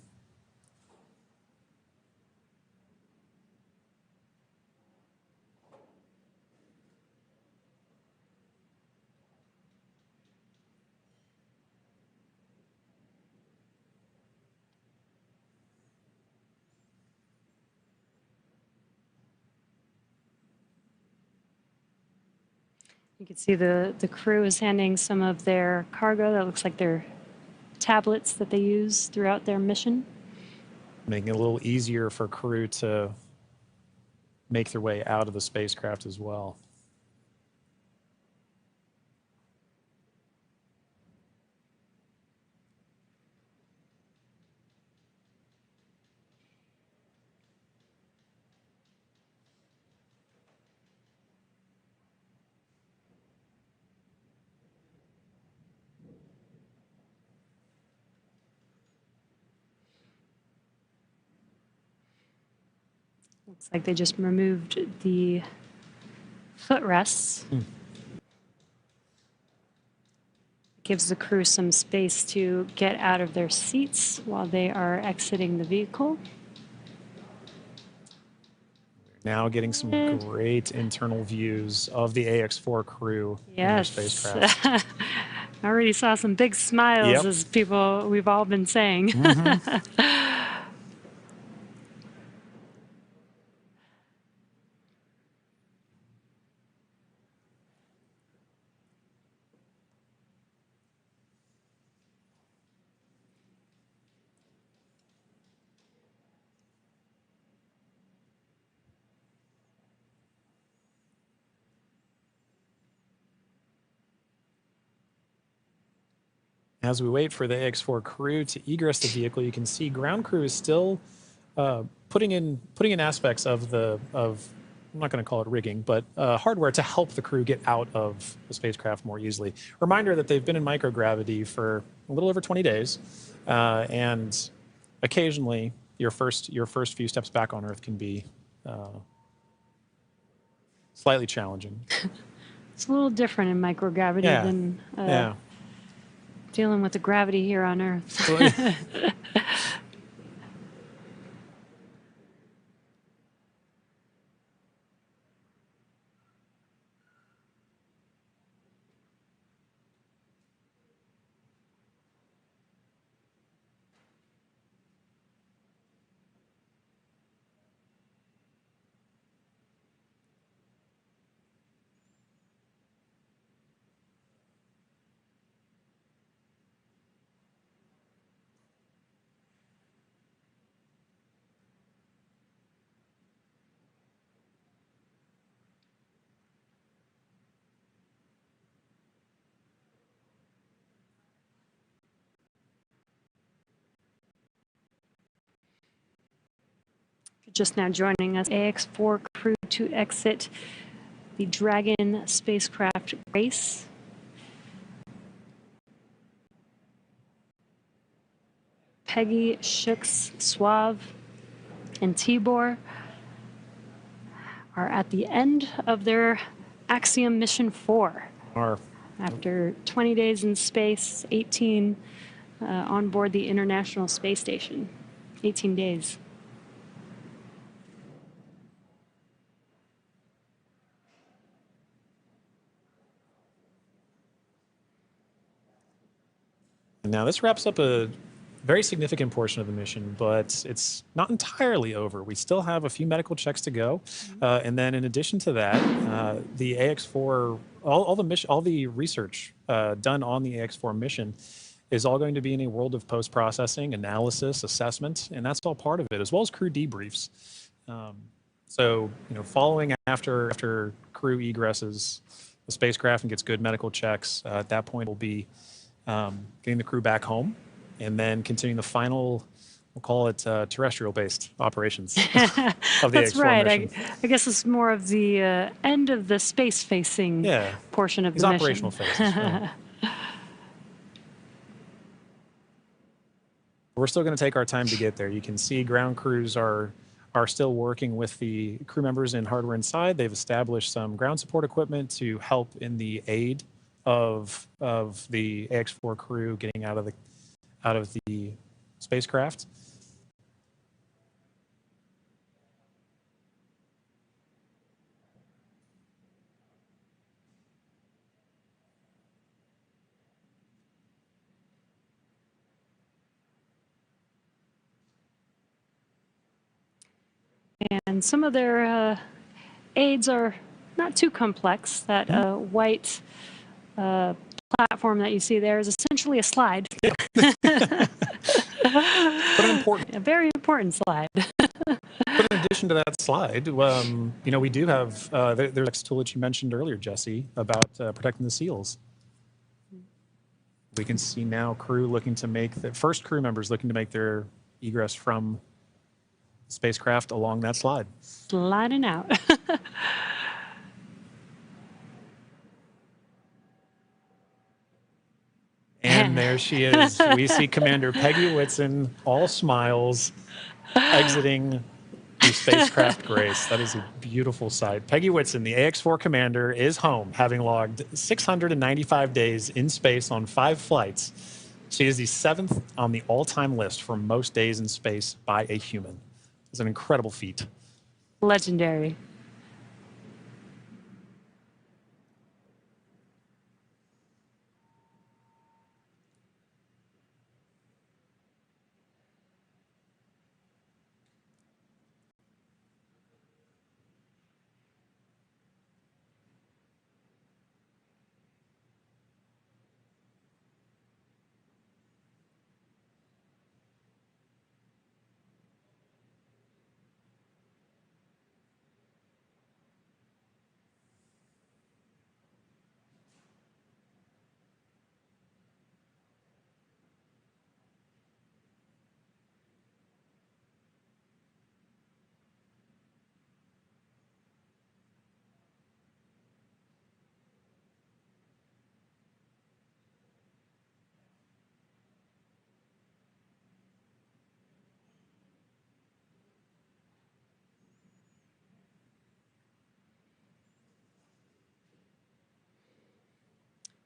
You can see the crew is handing some of their cargo. That looks like their tablets that they use throughout their mission. Making it a little easier for crew to make their way out of the spacecraft as well. Looks like they just removed the footrests. Gives the crew some space to get out of their seats while they are exiting the vehicle. Now getting some great internal views of the AX-4 crew in their Yes. spacecraft. I already saw some big smiles, Yep. as people we've all been saying. As we wait for the AX-4 crew to egress the vehicle, you can see ground crew is still putting in aspects of I'm not going to call it rigging, but hardware to help the crew get out of the spacecraft more easily. Reminder that they've been in microgravity for a little over 20 days, and occasionally your first few steps back on Earth can be slightly challenging. It's a little different in microgravity than dealing with the gravity here on Earth. Just now joining us, AX-4 crew to exit the Dragon spacecraft Grace. Peggy, Shooks, Suave, and Tibor are at the end of their Axiom Mission 4. After 20 days in space, 18 on board the International Space Station. 18 days. Now this wraps up a very significant portion of the mission, but it's not entirely over. We still have a few medical checks to go, and then in addition to that, the AX-4, all the research done on the AX-4 mission is all going to be in a world of post-processing, analysis, assessment, and that's all part of it, as well as crew debriefs. So, following after crew egresses, the spacecraft and gets good medical checks, at that point we'll be getting the crew back home and then continuing the final, we'll call it terrestrial-based operations of the That's AX4 right. mission. I guess it's more of the end of the space-facing portion of the mission. Operational phases. Right. We're still going to take our time to get there. You can see ground crews are still working with the crew members in hardware inside. They've established some ground support equipment to help in the aid of the AX4 crew getting out of the spacecraft. And some of their aids are not too complex. That white platform that you see there is essentially a slide. But a very important slide. But in addition to that slide, we do have there's a tool that you mentioned earlier, Jesse, about protecting the seals. We can see now first crew members looking to make their egress from spacecraft along that slide. Sliding out. And there she is. We see Commander Peggy Whitson, all smiles, exiting the spacecraft Grace. That is a beautiful sight. Peggy Whitson, the AX4 commander, is home, having logged 695 days in space on 5 flights. She is the 7th on the all-time list for most days in space by a human. It's an incredible feat. Legendary.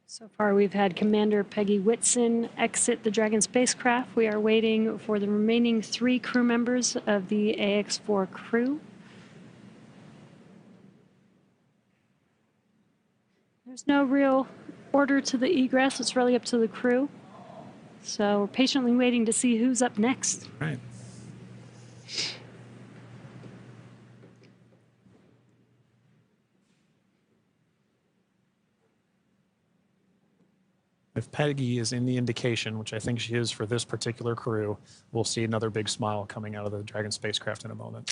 So far, we've had Commander Peggy Whitson exit the Dragon spacecraft. We are waiting for the remaining 3 crew members of the AX4 crew. There's no real order to the egress. It's really up to the crew. So we're patiently waiting to see who's up next. Right. If Peggy is in the indication, which I think she is for this particular crew, we'll see another big smile coming out of the Dragon spacecraft in a moment.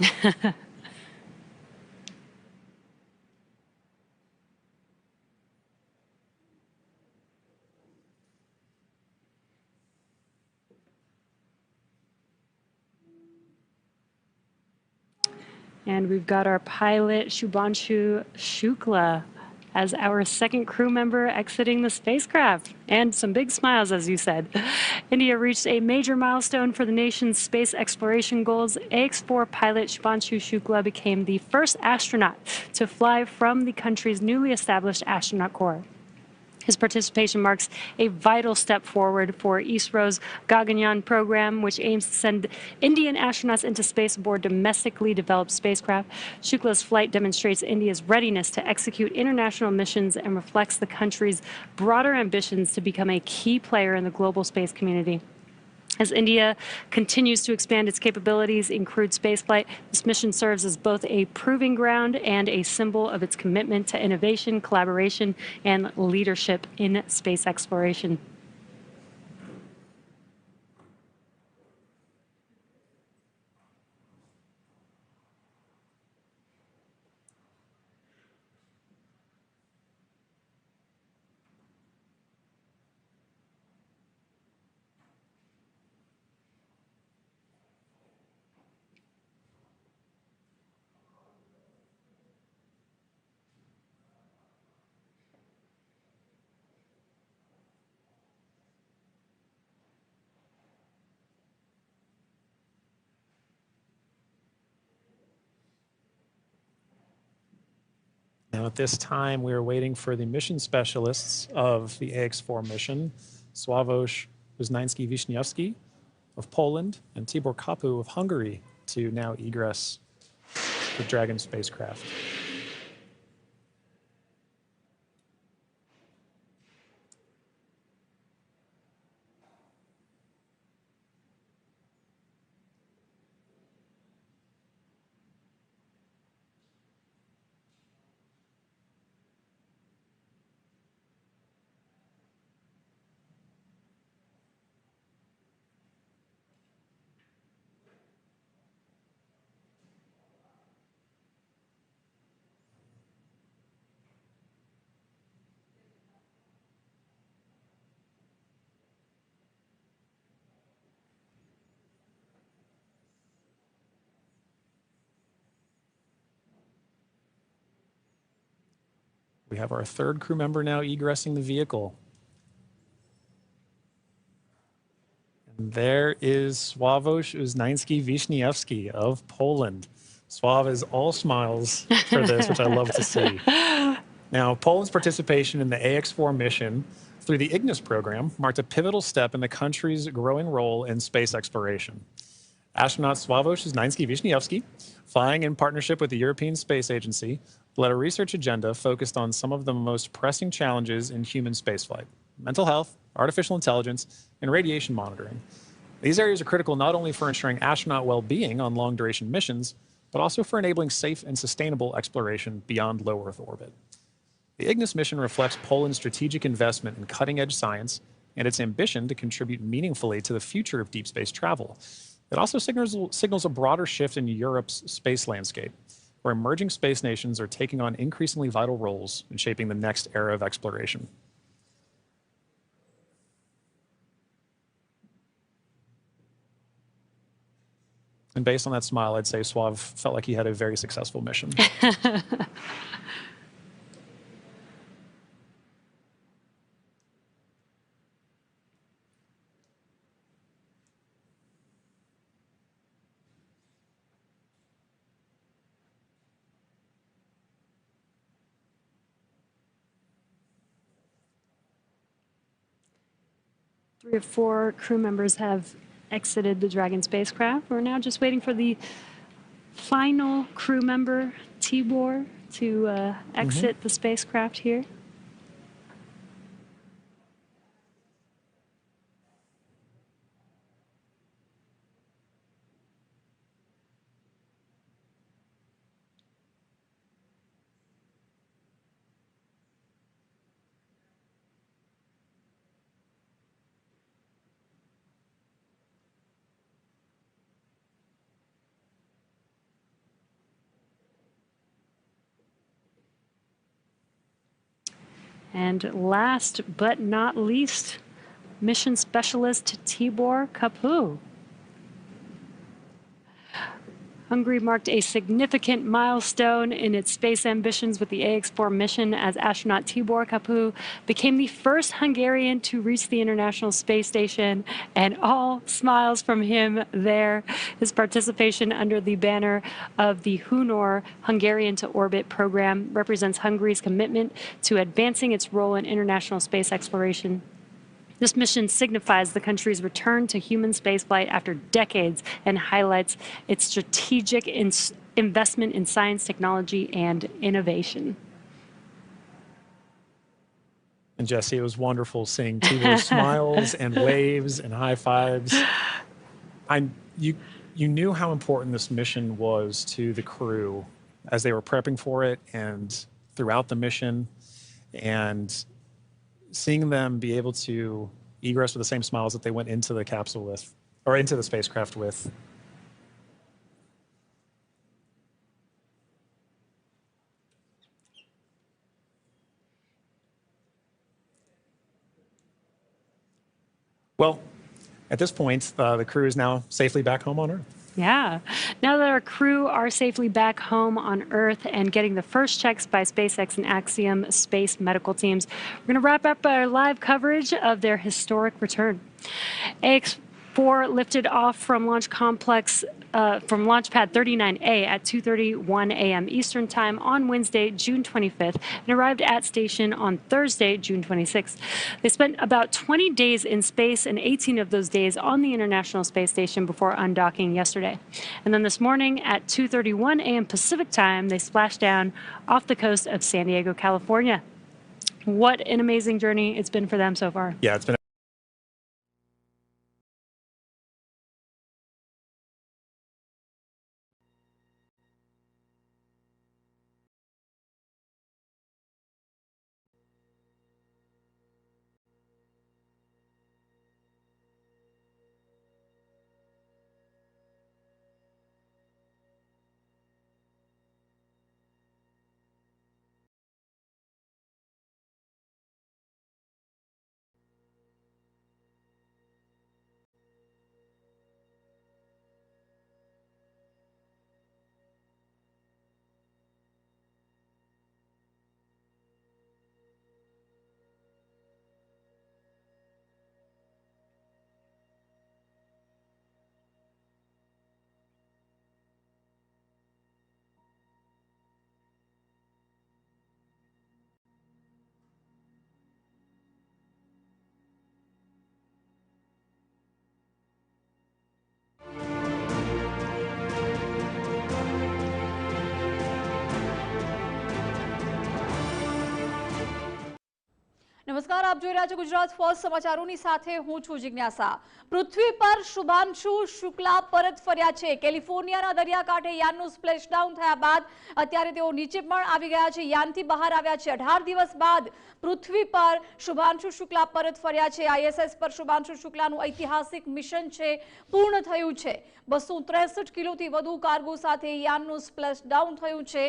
And we've got our pilot, Shubhanshu Shukla, as our second crew member exiting the spacecraft. And some big smiles, as you said. India reached a major milestone for the nation's space exploration goals. AX4 pilot Shubhanshu Shukla became the first astronaut to fly from the country's newly established astronaut corps. His participation marks a vital step forward for ISRO's Gaganyaan program, which aims to send Indian astronauts into space aboard domestically developed spacecraft. Shukla's flight demonstrates India's readiness to execute international missions and reflects the country's broader ambitions to become a key player in the global space community. As India continues to expand its capabilities in crewed spaceflight, this mission serves as both a proving ground and a symbol of its commitment to innovation, collaboration, and leadership in space exploration. Now, at this time, we are waiting for the mission specialists of the AX-4 mission, Sławomir Uznański-Wiśniewski of Poland and Tibor Kapu of Hungary, to now egress the Dragon spacecraft. We have our third crew member now egressing the vehicle. And there is Sławomir Uznański-Wiśniewski of Poland. Sław is all smiles for this, which I love to see. Now, Poland's participation in the AX-4 mission through the Ignis program marked a pivotal step in the country's growing role in space exploration. Astronaut Sławomir Uznański-Wiśniewski, flying in partnership with the European Space Agency, led a research agenda focused on some of the most pressing challenges in human spaceflight: mental health, artificial intelligence, and radiation monitoring. These areas are critical not only for ensuring astronaut well-being on long-duration missions, but also for enabling safe and sustainable exploration beyond low Earth orbit. The Ignis mission reflects Poland's strategic investment in cutting-edge science and its ambition to contribute meaningfully to the future of deep space travel. It also signals a broader shift in Europe's space landscape, where emerging space nations are taking on increasingly vital roles in shaping the next era of exploration. And based on that smile, I'd say Sław felt like he had a very successful mission. 3 of 4 crew members have exited the Dragon spacecraft. We're now just waiting for the final crew member, Tibor, to exit the spacecraft here. And last but not least, mission specialist Tibor Kapu. Hungary marked a significant milestone in its space ambitions with the AX-4 mission, as astronaut Tibor Kapu became the first Hungarian to reach the International Space Station, and all smiles from him there. His participation under the banner of the Hunor Hungarian to Orbit program represents Hungary's commitment to advancing its role in international space exploration. This mission signifies the country's return to human spaceflight after decades and highlights its strategic investment in science, technology, and innovation. And Jesse, it was wonderful seeing Tibor's smiles and waves and high fives. You knew how important this mission was to the crew as they were prepping for it and throughout the mission. And seeing them be able to egress with the same smiles that they went into the capsule with, or into the spacecraft with. Well, at this point, the crew is now safely back home on Earth. Yeah. Now that our crew are safely back home on Earth and getting the first checks by SpaceX and Axiom space medical teams, we're going to wrap up our live coverage of their historic return. 4 lifted off from Launch Complex, from Launch Pad 39A at 2:31 a.m. Eastern Time on Wednesday, June 25th, and arrived at station on Thursday, June 26th. They spent about 20 days in space and 18 of those days on the International Space Station before undocking yesterday. And then this morning at 2:31 a.m. Pacific Time, they splashed down off the coast of San Diego, California. What an amazing journey it's been for them so far. Yeah, it's been નમસ્કાર, આપ જોઈ રહ્યા છો Gujarat first સમાચારોની સાથે હું છું જિજ્ઞાસા। પૃથ્વી પર શુભાંશુ શુક્લા પરત ફર્યા છે। કેલિફોર્નિયાના દરિયાકાંઠે યાનનું સ્પ્લેશડાઉન થયા બાદ અત્યારે તેઓ નીચે પણ આવી ગયા છે, યાનથી બહાર આવ્યા છે। 18 દિવસ બાદ પૃથ્વી પર શુભાંશુ શુક્લા પરત ફર્યા છે। આઈએસએસ પર શુભાંશુ શુક્લાનું ઐતિહાસિક મિશન છે પૂર્ણ થયું છે। 263 કિલોથી વધુ કાર્ગો સાથે યાનનું સ્પ્લેશડાઉન થયું છે।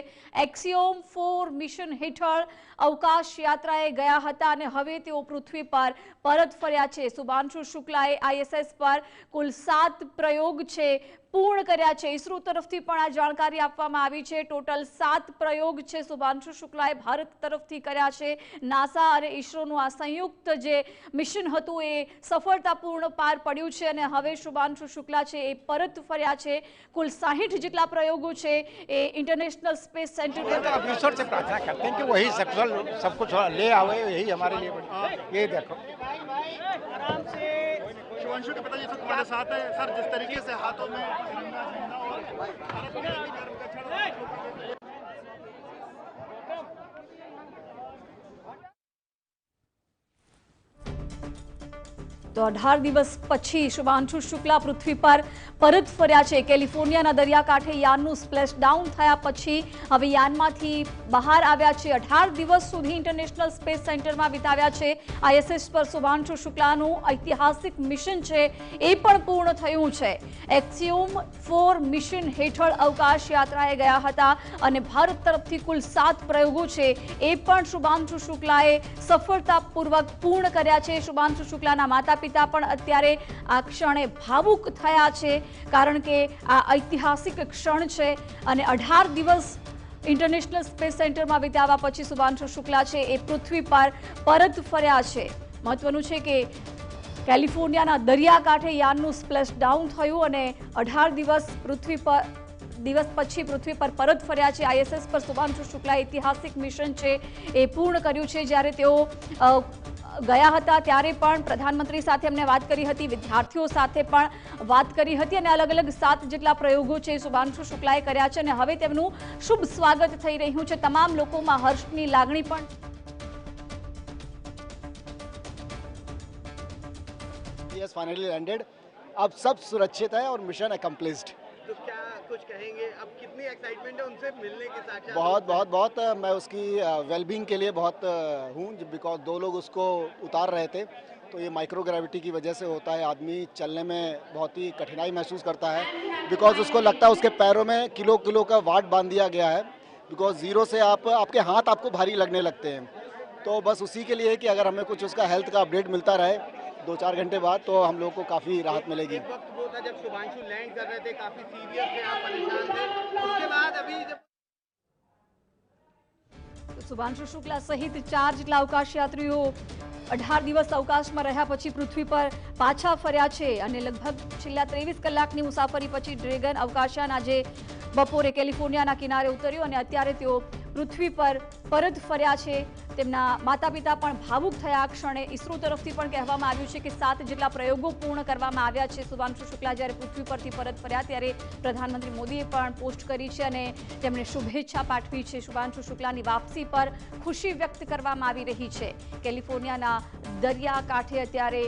એક્સિયોમ 4 મિશન હેઠળ અવકાશ યાત્રાએ ગયા હતા અને હવે તેઓ પૃથ્વી પર પરત ફર્યા છે। શુભાંશુ શુક્લાએ આઈએસએસ પર કુલ 7 પ્રયોગ છે પૂર્ણ કર્યા છે। ઇસરો તરફથી પણ આ જાણકારી આપવામાં આવી છે। ટોટલ 7 પ્રયોગ છે શુભાંશુ શુક્લાએ ભારત તરફથી કર્યા છે। નાસા અને ઇસરોનું આ સંયુક્ત જે મિશન હતું એ સફળતાપૂર્ણ પાર પડ્યું છે અને હવે શુભાંશુ શુક્લા છે એ પરત ફર્યા છે। કુલ 60 જેટલા પ્રયોગો છે એ ઇન્ટરનેશનલ સ્પેસ સેન્ટર પર ईश्वर से प्रार्थना करते हैं कि वही सब कुछ ले आवे, यही हमारे लिए ये देखो। आराम से शिवांशु के पिताजी तुम्हारे साथ है सर, जिस तरीके से हाथों में तिरंगा झंडा और भारत का गर्व का क्षण તો 18 દિવસ પછી શુભાંશુ શુક્લા પૃથ્વી પર પરત ફર્યા છે। કેલિફોર્નિયાના દરિયાકાંઠે યાનનું સ્પ્લેશડાઉન થયા પછી હવે યાનમાંથી બહાર આવ્યા છે। 18 દિવસ સુધી ઇન્ટરનેશનલ સ્પેસ સેન્ટરમાં વિતાવ્યા છે। આઈએસએસ પર શુભાંશુ શુક્લાનું ઐતિહાસિક મિશન છે એ પણ પૂર્ણ થયું છે। એક્સિયોમ 4 મિશન હેઠળ અવકાશ યાત્રાએ ગયા હતા અને ભારત તરફથી કુલ 7 પ્રયોગો છે એ પણ શુભાંશુ શુક્લાએ સફળતાપૂર્વક પૂર્ણ કર્યા છે। શુભાંશુ શુક્લાના માતા પિતા પણ અત્યારે આ ક્ષણે ભાવુક થયા છે કારણ કે આ ઐતિહાસિક ક્ષણ છે અને 18 દિવસ ઇન્ટરનેશનલ સ્પેસ સેન્ટરમાં વિતાવ્યા પછી શુભાંશુ શુક્લા છે એ પૃથ્વી પર પરત ફર્યા છે। મહત્વનું છે કે કેલિફોર્નિયાના દરિયાકાંઠે યાનનું સ્પ્લેશડાઉન થયું અને 18 દિવસ પછી પૃથ્વી પર પરત ફર્યા છે। આઈએસએસ પર શુભાંશુ શુક્લાએ ઐતિહાસિક મિશન છે એ પૂર્ણ કર્યું છે। જ્યારે તેઓ ગયા હતા ત્યારે પણ પ્રધાનમંત્રી સાથે એમને વાત કરી હતી, વિદ્યાર્થીઓ સાથે પણ વાત કરી હતી અને અલગ અલગ 7 જેટલા પ્રયોગો છે શુભાંશુ શુક્લાએ કર્યા છે અને હવે તેમનું શુભ સ્વાગત થઈ રહ્યું છે। તમામ લોકોમાં હર્ષની લાગણી પણ Yes, finally landed. अब सब सुरक्षित है और मिशन accomplished. तो क्या कुछ कहेंगे, अब कितनी एक्साइटमेंट है उनसे मिलने के साथ? बहुत मैं उसकी वेलबींग के लिए बहुत हूँ, बिकॉज 2 लोग उसको उतार रहे थे तो ये माइक्रोग्रेविटी की वजह से होता है। आदमी चलने में बहुत ही कठिनाई महसूस करता है बिकॉज उसको लगता है उसके पैरों में किलो का वाट बांध दिया गया है बिकॉज ज़ीरो से आपके हाथ आपको भारी लगने लगते हैं। तो बस उसी के लिए कि अगर हमें कुछ उसका हेल्थ का अपडेट मिलता रहे 2-4 घंटे बाद तो हम लोग को काफ़ी राहत मिलेगी। एक वक्त वो था जब शुभांशु लैंड कर रहे थे, काफी सीरियस थे, आप परेशान थे, उसके बाद अभी जब શુભાંશુ શુક્લા સહિત 4 જેટલા અવકાશયાત્રીઓ 18 દિવસ અવકાશમાં રહ્યા પછી પૃથ્વી પર પાછા ફર્યા છે અને લગભગ છેલ્લા 23 કલાકની મુસાફરી પછી ડ્રેગન અવકાશયાન આજે બપોરે કેલિફોર્નિયાના કિનારે ઉતર્યું અને અત્યારે તેઓ પૃથ્વી પર પરત ફર્યા છે. તેમના માતા પિતા પણ ભાવુક થયા આ ક્ષણે. ઇસરો તરફથી પણ કહેવામાં આવ્યું છે કે 7 જેટલા પ્રયોગો પૂર્ણ કરવામાં આવ્યા છે. શુભાંશુ શુક્લા જ્યારે પૃથ્વી પરથી પરત ફર્યા ત્યારે પ્રધાનમંત્રી મોદીએ પણ પોસ્ટ કરી છે અને તેમણે શુભેચ્છા પાઠવી છે. શુભાંશુ શુક્લાની વાપસી પર ખુશી વ્યક્ત કરવામાં આવી રહી છે. કેલિફોર્નિયાના દરિયાકાંઠે અત્યારે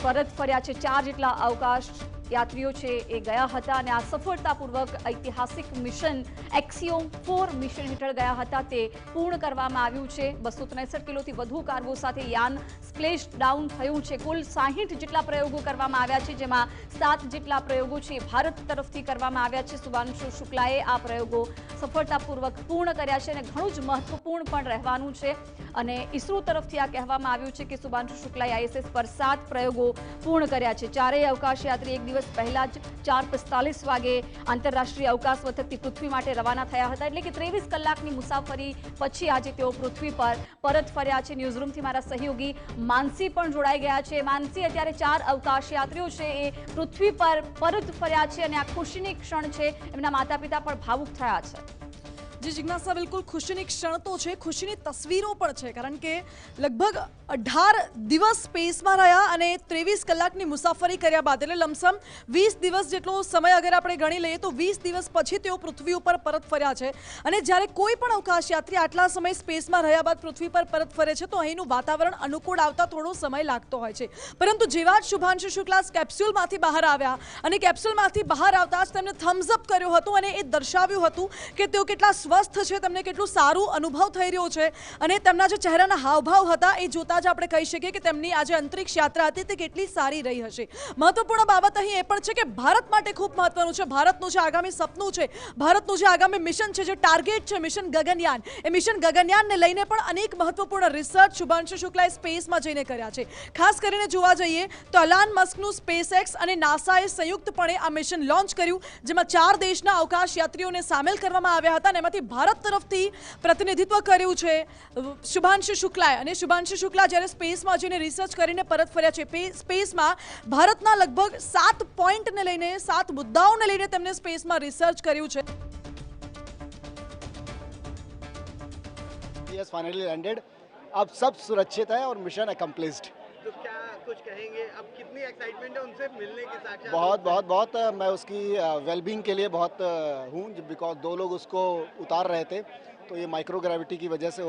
પરત ફર્યા છે. 4 જેટલા અવકાશ યાત્રીઓ છે એ ગયા હતા અને આ સફળતાપૂર્વક ઐતિહાસિક મિશન એક્સિયોમ 4 મિશન હેઠળ ગયા હતા. તે પૂર્ણ કરવામાં આવ્યું છે. 263 કિલોથી વધુ કાર્ગો સાથે યાન સ્પ્લેશ ડાઉન થયું છે. કુલ 60 જેટલા પ્રયોગો કરવામાં આવ્યા છે, જેમાં 7 જેટલા પ્રયોગો છે ભારત તરફથી કરવામાં આવ્યા છે. શુભાંશુ શુક્લાએ આ પ્રયોગો સફળતાપૂર્વક પૂર્ણ કર્યા છે અને ઘણું જ મહત્વપૂર્ણ પણ રહેવાનું છે. અને ઇસરો તરફથી આ કહેવામાં આવ્યું છે કે શુભાંશુ શુક્લાએ આઈએસએસ પર 7 પ્રયોગો પૂર્ણ કર્યા છે. ચારેય અવકાશયાત્રી એક દિવસ પહેલા જ 4:45 વાગે આંતરરાષ્ટ્રીય અવકાશ મથકથી પૃથ્વી માટે રવાના થયા હતા. એટલે કે 23 કલાકની મુસાફરી પછી આજે તેઓ પૃથ્વી પર પરત ફર્યા છે. ન્યૂઝરૂમથી મારા સહયોગી માનસી પણ જોડાઈ ગયા છે. માનસી, અત્યારે 4 અવકાશયાત્રીઓ છે એ પૃથ્વી પર પરત ફર્યા છે અને આ ખુશીની ક્ષણ છે. એમના માતા પિતા પણ ભાવુક થયા છે. જી જિજ્ઞાસા, બિલકુલ ખુશીની ક્ષણ તો છે, ખુશીની તસવીરો પણ છે, કારણ કે લગભગ 18 દિવસ સ્પેસમાં રહ્યા અને 23 કલાકની મુસાફરી કર્યા બાદ એટલે લમસમ 20 દિવસ જેટલો સમય અગર આપણે ગણી લઈએ તો 20 દિવસ પછી તેઓ પૃથ્વી ઉપર પરત ફર્યા છે. અને જ્યારે કોઈ પણ અવકાશયાત્રી આટલા સમય સ્પેસમાં રહ્યા બાદ પૃથ્વી પર પરત ફરે છે તો અહીંનું વાતાવરણ અનુકૂળ આવતા થોડો સમય લાગતો હોય છે. પરંતુ જેવા જ શુભાંશુ શુક્લા કેપ્સ્યુલમાંથી બહાર આવ્યા અને કેપ્સ્યુલમાંથી બહાર આવતા જ તેમને થમ્સ અપ કર્યો હતો અને એ દર્શાવ્યું હતું કે તેઓ કેટલા સ્વસ્થ છે, તેમને કેટલું સારું અનુભવ થઈ રહ્યો છે. અને તેમના જે ચહેરાના હાવભાવ હતા એ જોતા જ આપણે કહી શકીએ કે તેમની આજે અંતરિક્ષ યાત્રા હતી તે કેટલી સારી રહી હશે. મહત્વપૂર્ણ બાબત અહીં એ પણ છે કે ભારત માટે ખૂબ મહત્વનું છે, ભારતનું જે આગામી સપનું છે, ભારતનું જે આગામી મિશન છે, જે ટાર્ગેટ છે મિશન ગગનયાન, એ મિશન ગગનયાનને લઈને પણ અનેક મહત્વપૂર્ણ રિસર્ચ શુભાંશુ શુક્લાએ સ્પેસમાં જઈને કર્યા છે. ખાસ કરીને જોવા જઈએ તો એલાન મસ્કનું સ્પેસએક્સ અને નાસાએ સંયુક્તપણે આ મિશન લોન્ચ કર્યું, જેમાં 4 દેશના અવકાશ યાત્રીઓને સામેલ કરવામાં આવ્યા હતા અને એમાંથી ભારત તરફથી પ્રતિનિધિત્વ કર્યું છે શુભાંશુ શુક્લાએ. અને શુભાંશુ શુક્લા જ્યારે સ્પેસમાં જઈને રિસર્ચ કરીને પરત ફર્યા છે. સ્પેસમાં ભારતના લગભગ 7 પોઈન્ટને લઈને, 7 મુદ્દાઓને લઈને તેમને સ્પેસમાં રિસર્ચ કર્યું છે. Yes, finally landed. अब सब सुरक्षित है और मिशन accomplished. तो क्या कुछ कहेंगे, अब कितनी एक्साइटमेंट है उनसे मिलने की? साक्षात बहुत बहुत बहुत मैं उसकी वेलबींग के लिए बहुत हूँ, बिकॉज 2 लोग उसको उतार रहे थे तो ये माइक्रो ग्रेविटी की वजह से